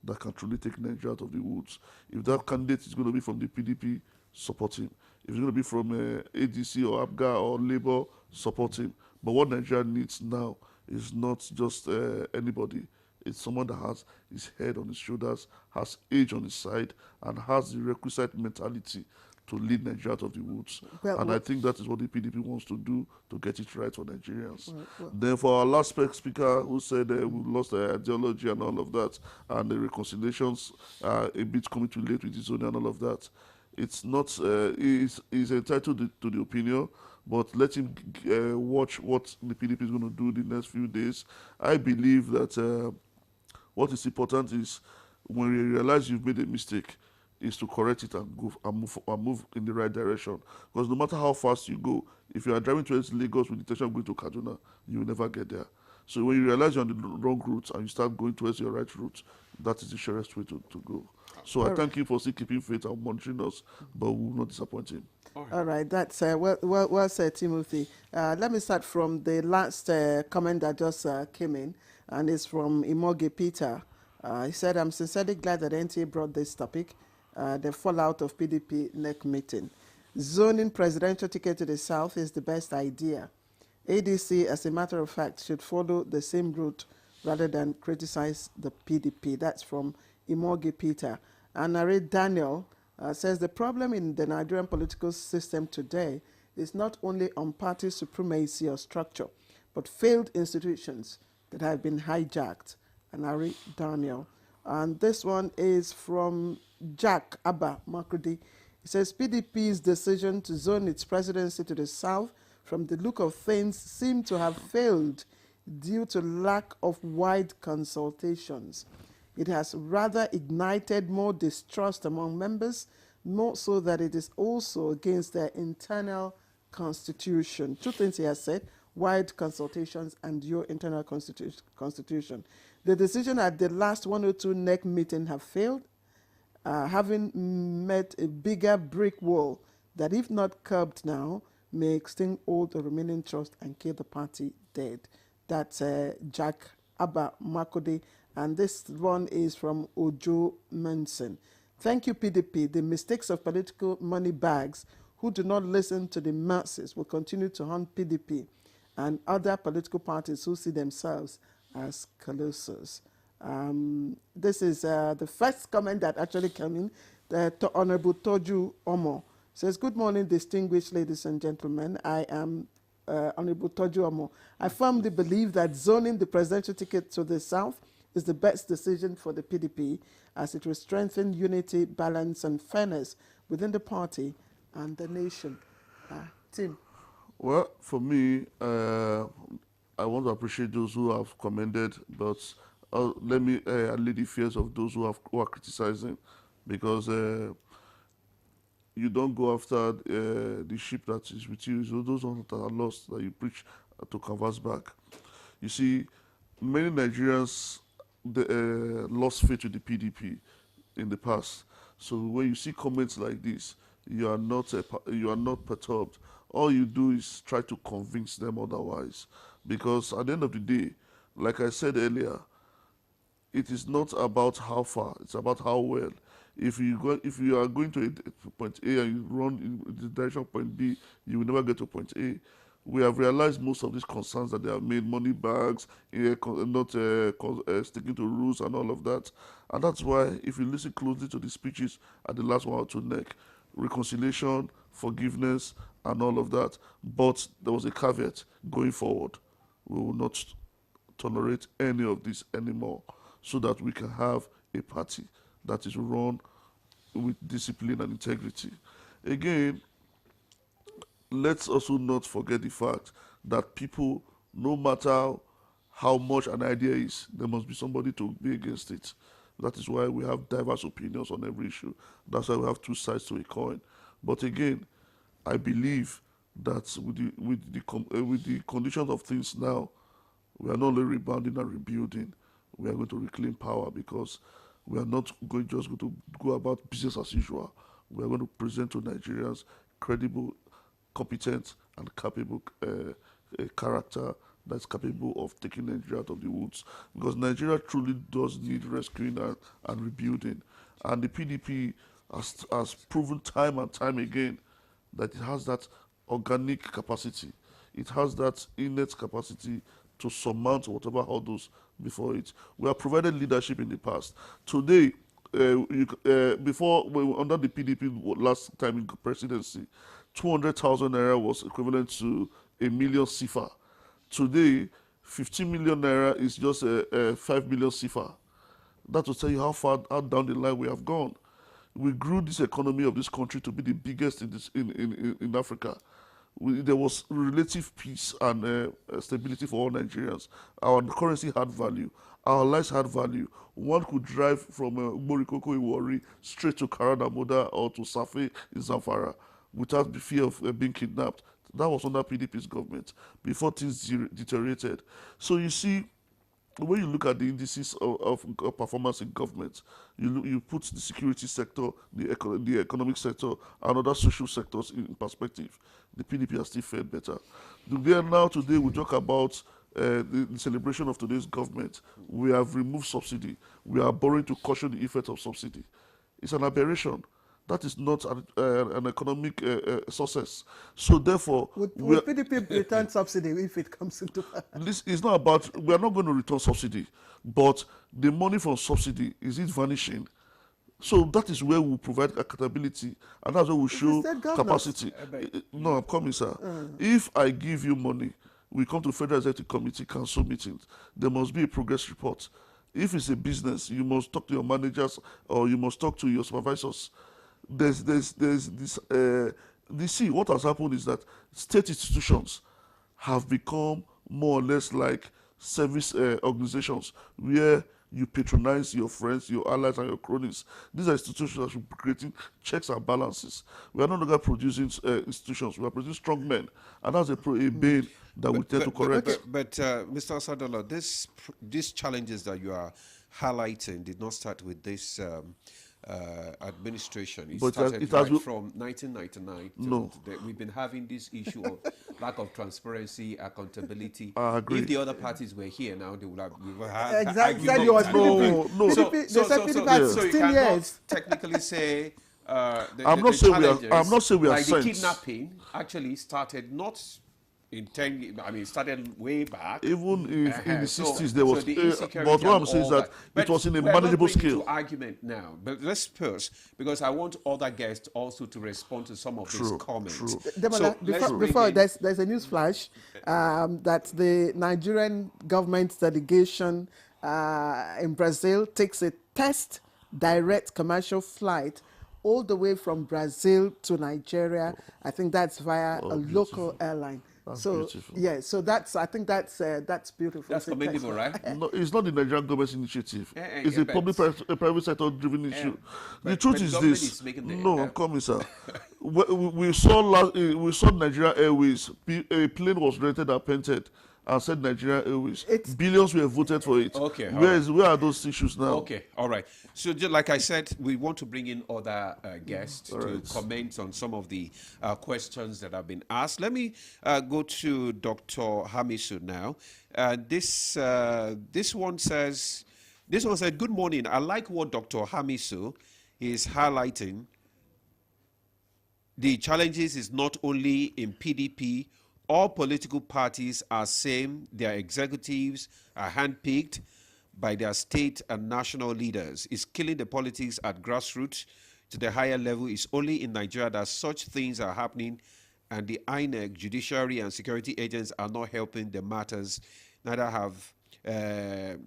that can truly take Nigeria out of the woods. If that candidate is going to be from the PDP, support him. If it's going to be from ADC or ABGA or Labour, support him. But what Nigeria needs now is not just anybody. It's someone that has his head on his shoulders, has age on his side, and has the requisite mentality to lead Nigeria out of the woods. I think that is what the PDP wants to do to get it right for Nigerians. Then for our last speaker who said we lost the ideology and all of that, and the reconciliations are a bit coming too late with the zone and all of that, it's not, he's entitled to the opinion, but let him watch what the PDP is going to do the next few days. I believe that what is important is when you realize you've made a mistake, is to correct it and go and move in the right direction. Because no matter how fast you go, if you are driving towards Lagos with the intention of going to Kaduna, you will never get there. So when you realize you're on the wrong route and you start going towards your right route, that is the surest way to go. So I thank you for still keeping faith and monitoring us, but we will not disappoint him. All right, that's well said, Timothy. Let me start from the last comment that just came in, and it's from Imoge Peter. He said, I'm sincerely glad that NTA brought this topic, the fallout of PDP NEC meeting. Zoning presidential ticket to the south is the best idea. ADC, as a matter of fact, should follow the same route rather than criticize the PDP. That's from Imoge Peter. And Nare Daniel says the problem in the Nigerian political system today is not only on party supremacy or structure, but failed institutions that have been hijacked. And Nare Daniel. And this one is from Jack Abba Makrudi. He says PDP's decision to zone its presidency to the south, from the look of things, seem to have failed due to lack of wide consultations. It has rather ignited more distrust among members, more so that it is also against their internal constitution. Two things he has said: wide consultations and your internal constitution. The decision at the last 102 NEC meeting have failed, having met a bigger brick wall that, if not curbed now, may extinct all the remaining trust and kill the party dead. That's Jack Abba Makode, and this one is from Ojo Manson. Thank you, PDP. The mistakes of political money bags who do not listen to the masses will continue to haunt PDP and other political parties who see themselves as colossus. This is the first comment that actually came in. Honorable Toju Omo says, good morning, distinguished ladies and gentlemen. I am Honorable Toju Omo. I firmly believe that zoning the presidential ticket to the south is the best decision for the PDP, as it will strengthen unity, balance, and fairness within the party and the nation. Tim. Well, for me, I want to appreciate those who have commended, but let me allay the fears of those who are criticizing, because you don't go after the sheep that is with you. So those ones that are lost, that you preach to converse back. You see, many Nigerians lost faith with the PDP in the past. So when you see comments like this, you are not perturbed. All you do is try to convince them otherwise, because at the end of the day, like I said earlier, it is not about how far; it's about how well. If you are going to point A and you run in the direction of point B, you will never get to point A. We have realized most of these concerns that they have made, money bags, not sticking to rules and all of that. And that's why, if you listen closely to the speeches at the last 1 or 2 NEC, reconciliation, forgiveness, and all of that. But there was a caveat going forward. We will not tolerate any of this anymore, so that we can have a party that is run with discipline and integrity. Again, let's also not forget the fact that people, no matter how much an idea is, there must be somebody to be against it. That is why we have diverse opinions on every issue. That's why we have two sides to a coin. But again, I believe that with the conditions of things now, we are not only rebounding and rebuilding, we are going to reclaim power, because we are not just going to go about business as usual. We are going to present to Nigerians credible, competent, and capable character that's capable of taking Nigeria out of the woods. Because Nigeria truly does need rescuing and rebuilding. And the PDP has proven time and time again that it has that organic capacity. It has that innate capacity to surmount whatever hurdles before it. We have provided leadership in the past. Today, before, under the PDP last time in presidency, 200,000 naira was equivalent to 1 million CFA. Today, 15 million naira is just 5 million CFA. That will tell you how far out down the line we have gone. We grew this economy of this country to be the biggest in Africa. There was relative peace and stability for all Nigerians. Our currency had value. Our lives had value. One could drive from Morikoko in Warri straight to Karadamoda or to Safe in Zamfara without the fear of being kidnapped. That was under PDP's government before things deteriorated. So you see, when you look at the indices of performance in government, you put the security sector, the economic sector, and other social sectors in perspective. The PDP has still fared better. Today we talk about the celebration of today's government. We have removed subsidy. We are borrowing to cushion the effect of subsidy. It's an aberration. That is not an economic success. So therefore, would PDP return subsidy if it comes into power? This is not about, we are not going to return subsidy, but the money from subsidy, is it vanishing? So that is where we provide accountability, and that's where we show capacity. No, I'm coming, sir. If I give you money, we come to Federal Executive Committee Council meetings, there must be a progress report. If it's a business, you must talk to your managers or you must talk to your supervisors. There's this, see, what has happened is that state institutions have become more or less like service organizations where you patronize your friends, your allies, and your cronies. These are institutions that should be creating checks and balances. We are no longer producing institutions, we are producing strong men, and that's a bane that we tend to correct. But Mr. Asadola, these challenges that you are highlighting did not start with this administration. It started from 1999 to today. We've been having this issue of lack of transparency, accountability. I agree. If the other parties were here now, they would have exactly. So you cannot technically say I'm not saying we are like the kidnapping actually started not started way back. Even if in the 60s there was, but what I'm saying is that it was in a manageable scale. To argument now, but let's first, because I want other guests also to respond to some of these comments. Before there's a news flash that the Nigerian government delegation in Brazil takes a test direct commercial flight all the way from Brazil to Nigeria. I think that's via a local airline. That's so beautiful. Yeah, so I think that's beautiful. That's commendable, right? No, it's not the Nigerian government's initiative. It's a private sector driven issue. The truth is this. I'm coming, sir. we saw Nigeria Airways. A plane was rented and painted, and said Nigeria Airways. Billions were voted for it. Okay, Where are those issues now? Okay, all right. So just like I said, we want to bring in other guests to comment on some of the questions that have been asked. Let me go to Dr. Hamisu now. This one says, good morning. I like what Dr. Hamisu is highlighting. The challenges is not only in PDP. All political parties are same. Their executives are handpicked by their state and national leaders. It's killing the politics at grassroots to the higher level. It's only in Nigeria that such things are happening, and the INEC, judiciary, and security agents are not helping the matters. Neither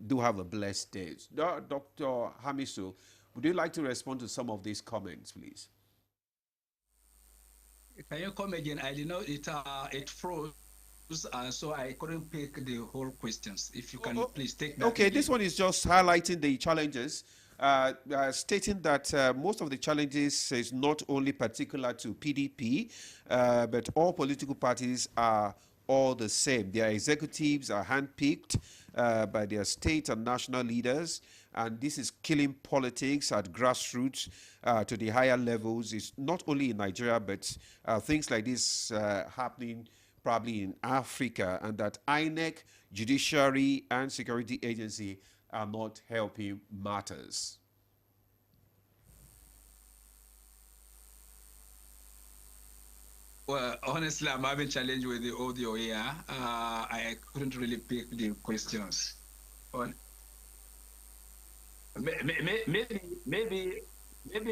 do have a blessed day. Dr. Hamisu, would you like to respond to some of these comments, please? Can you come again? I did know it froze, so I couldn't pick the whole questions. If you can please take that. Okay, this one is just highlighting the challenges, stating that most of the challenges is not only particular to PDP, but all political parties are all the same. Their executives are handpicked by their state and national leaders, and this is killing politics at grassroots to the higher levels. It's not only in Nigeria, but things like this happening probably in Africa, and that INEC, judiciary, and security agency are not helping matters. Well, honestly, I'm having challenge with the audio here. I couldn't really pick the questions. Maybe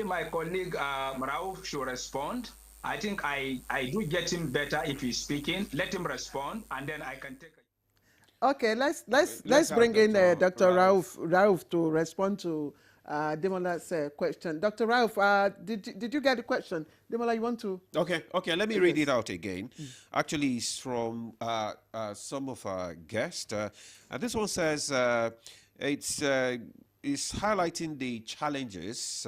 my colleague Rauf should respond. I think I do get him better if he's speaking. Let him respond, and then I can take. Okay, let's bring in Dr. Rauf to respond to Demola's question. Dr. Rauf, did you get the question? Demola, you want to? Okay. Let me read it out again. Actually, it's from some of our guests. And this one says it's highlighting the challenges.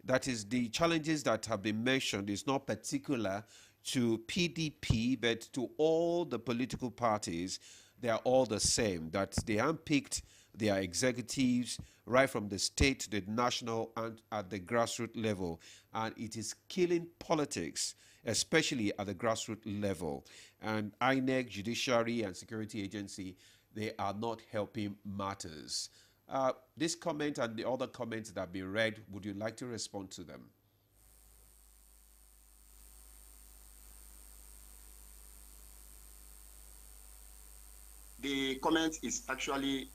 That is, the challenges that have been mentioned is not particular to PDP, but to all the political parties. They are all the same, that they handpicked their executives right from the state to the national and at the grassroots level. And it is killing politics, especially at the grassroots level. And INEC, judiciary, and security agency, they are not helping matters. This comment and the other comments that have been read, would you like to respond to them? The comment is actually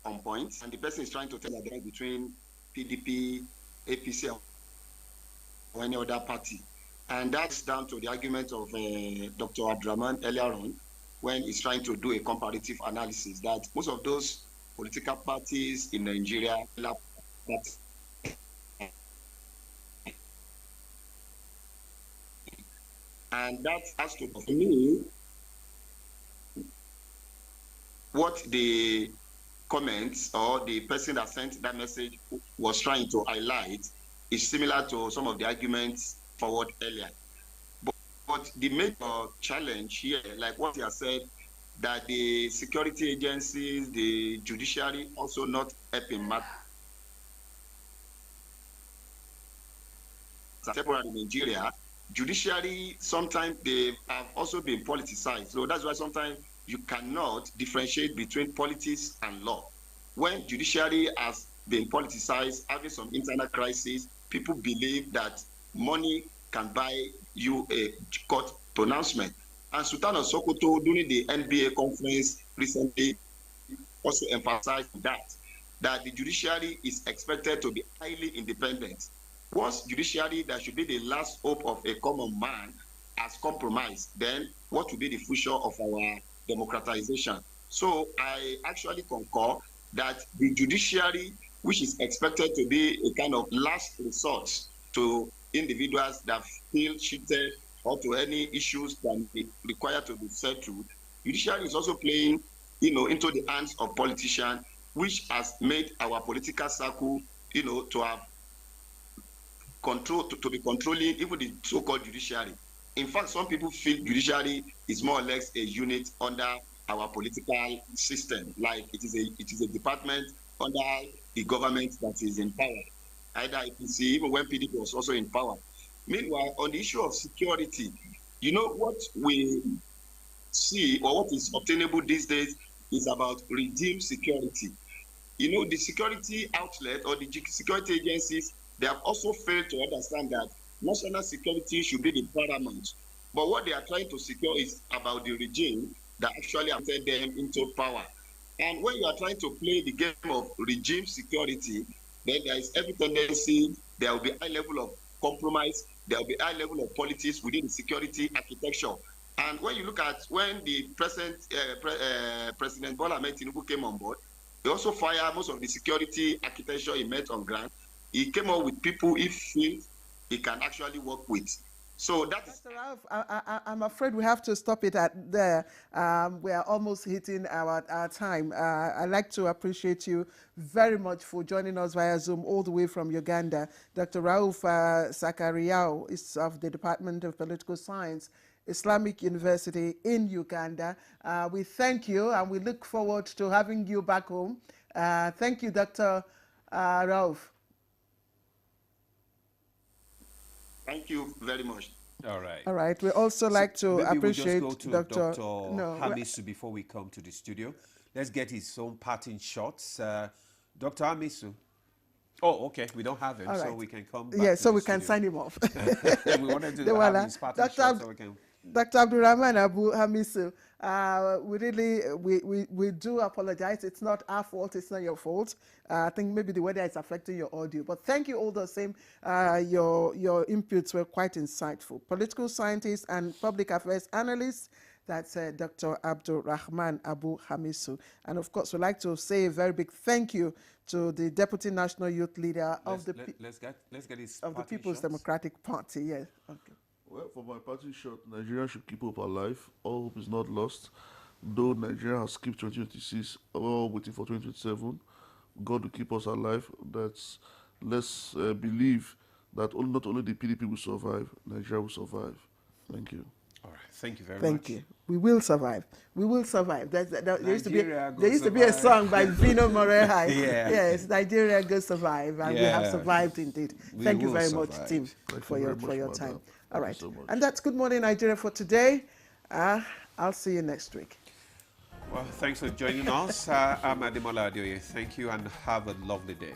on point, and the person is trying to tell the difference between PDP, APC, or any other party. And that's down to the argument of Dr. Abdraman earlier on, when he's trying to do a comparative analysis, that most of those political parties in Nigeria, and that has to for me what the comments or the person that sent that message was trying to highlight is similar to some of the arguments forward earlier. But the major challenge here, like what you have said, that the security agencies, the judiciary also not helping matters. Temporary in Nigeria, judiciary, sometimes they have also been politicized. So that's why sometimes you cannot differentiate between politics and law. When judiciary has been politicized, having some internal crisis, people believe that money can buy you a court pronouncement. And Sultan of Sokoto, during the NBA conference recently, also emphasized that the judiciary is expected to be highly independent. Once judiciary, that should be the last hope of a common man, has compromised, then what will be the future of our democratization? So I actually concur that the judiciary, which is expected to be a kind of last resort to individuals that feel cheated or to any issues that be required to be settled, judiciary is also playing, into the hands of politicians, which has made our political circle, to have control, to be controlling even the so-called judiciary. In fact, some people feel judiciary is more or less a unit under our political system, like it is a department under the government that is in power, either APC, even when PDP was also in power. Meanwhile, on the issue of security, you know what we see or what is obtainable these days is about regime security. You know, the security outlet or the security agencies, they have also failed to understand that national security should be the paramount. But what they are trying to secure is about the regime that actually entered them into power. And when you are trying to play the game of regime security, then there is every tendency, there will be a high level of compromise, there will be a high level of politics within the security architecture. And when you look at when the President Bola Ahmed Tinubu came on board, he also fired most of the security architecture he met on ground. He came up with people he feels he can actually work with. So that is. Dr. Ralph, I'm afraid we have to stop it at there. We are almost hitting our time. I'd like to appreciate you very much for joining us via Zoom all the way from Uganda. Dr. Rauf Sakariao is of the Department of Political Science, Islamic University in Uganda. We thank you and we look forward to having you back home. Thank you, Dr. Rauf. Thank you very much. All right. All right. We also like to appreciate we'll just go to Dr. Hamisu before we come to the studio. Let's get his own parting shots. Dr. Hamisu. Oh, okay. We don't have him, so we can come back. Yeah, to so the we can studio. sign him off. We wanted to have his parting shots so we can. Dr. Abdurrahman Abu Hamisu, we do apologize. It's not our fault. It's not your fault. I think maybe the weather is affecting your audio. But thank you all the same. Your inputs were quite insightful. Political scientist and public affairs analyst, that's Dr. Abdurrahman Abu Hamisu. And of course, we'd like to say a very big thank you to the Deputy National Youth Leader of the People's Democratic Party. Yes. Okay. Well, for my parting shot, Nigeria should keep hope alive. All hope is not lost. Though Nigeria has skipped 2026, all waiting for 2027, God will keep us alive. Let's believe that not only the PDP will survive, Nigeria will survive. Thank you. All right. Thank you very much. Thank you. We will survive. We will survive. There used to be a song by Vino Moreira. Yeah. Yes, Nigeria go survive, and we have survived indeed. Thank you very much, team, for your time. All right. And that's Good Morning Nigeria for today. I'll see you next week. Well, thanks for joining us. I'm Ademola Adeoye. Thank you and have a lovely day.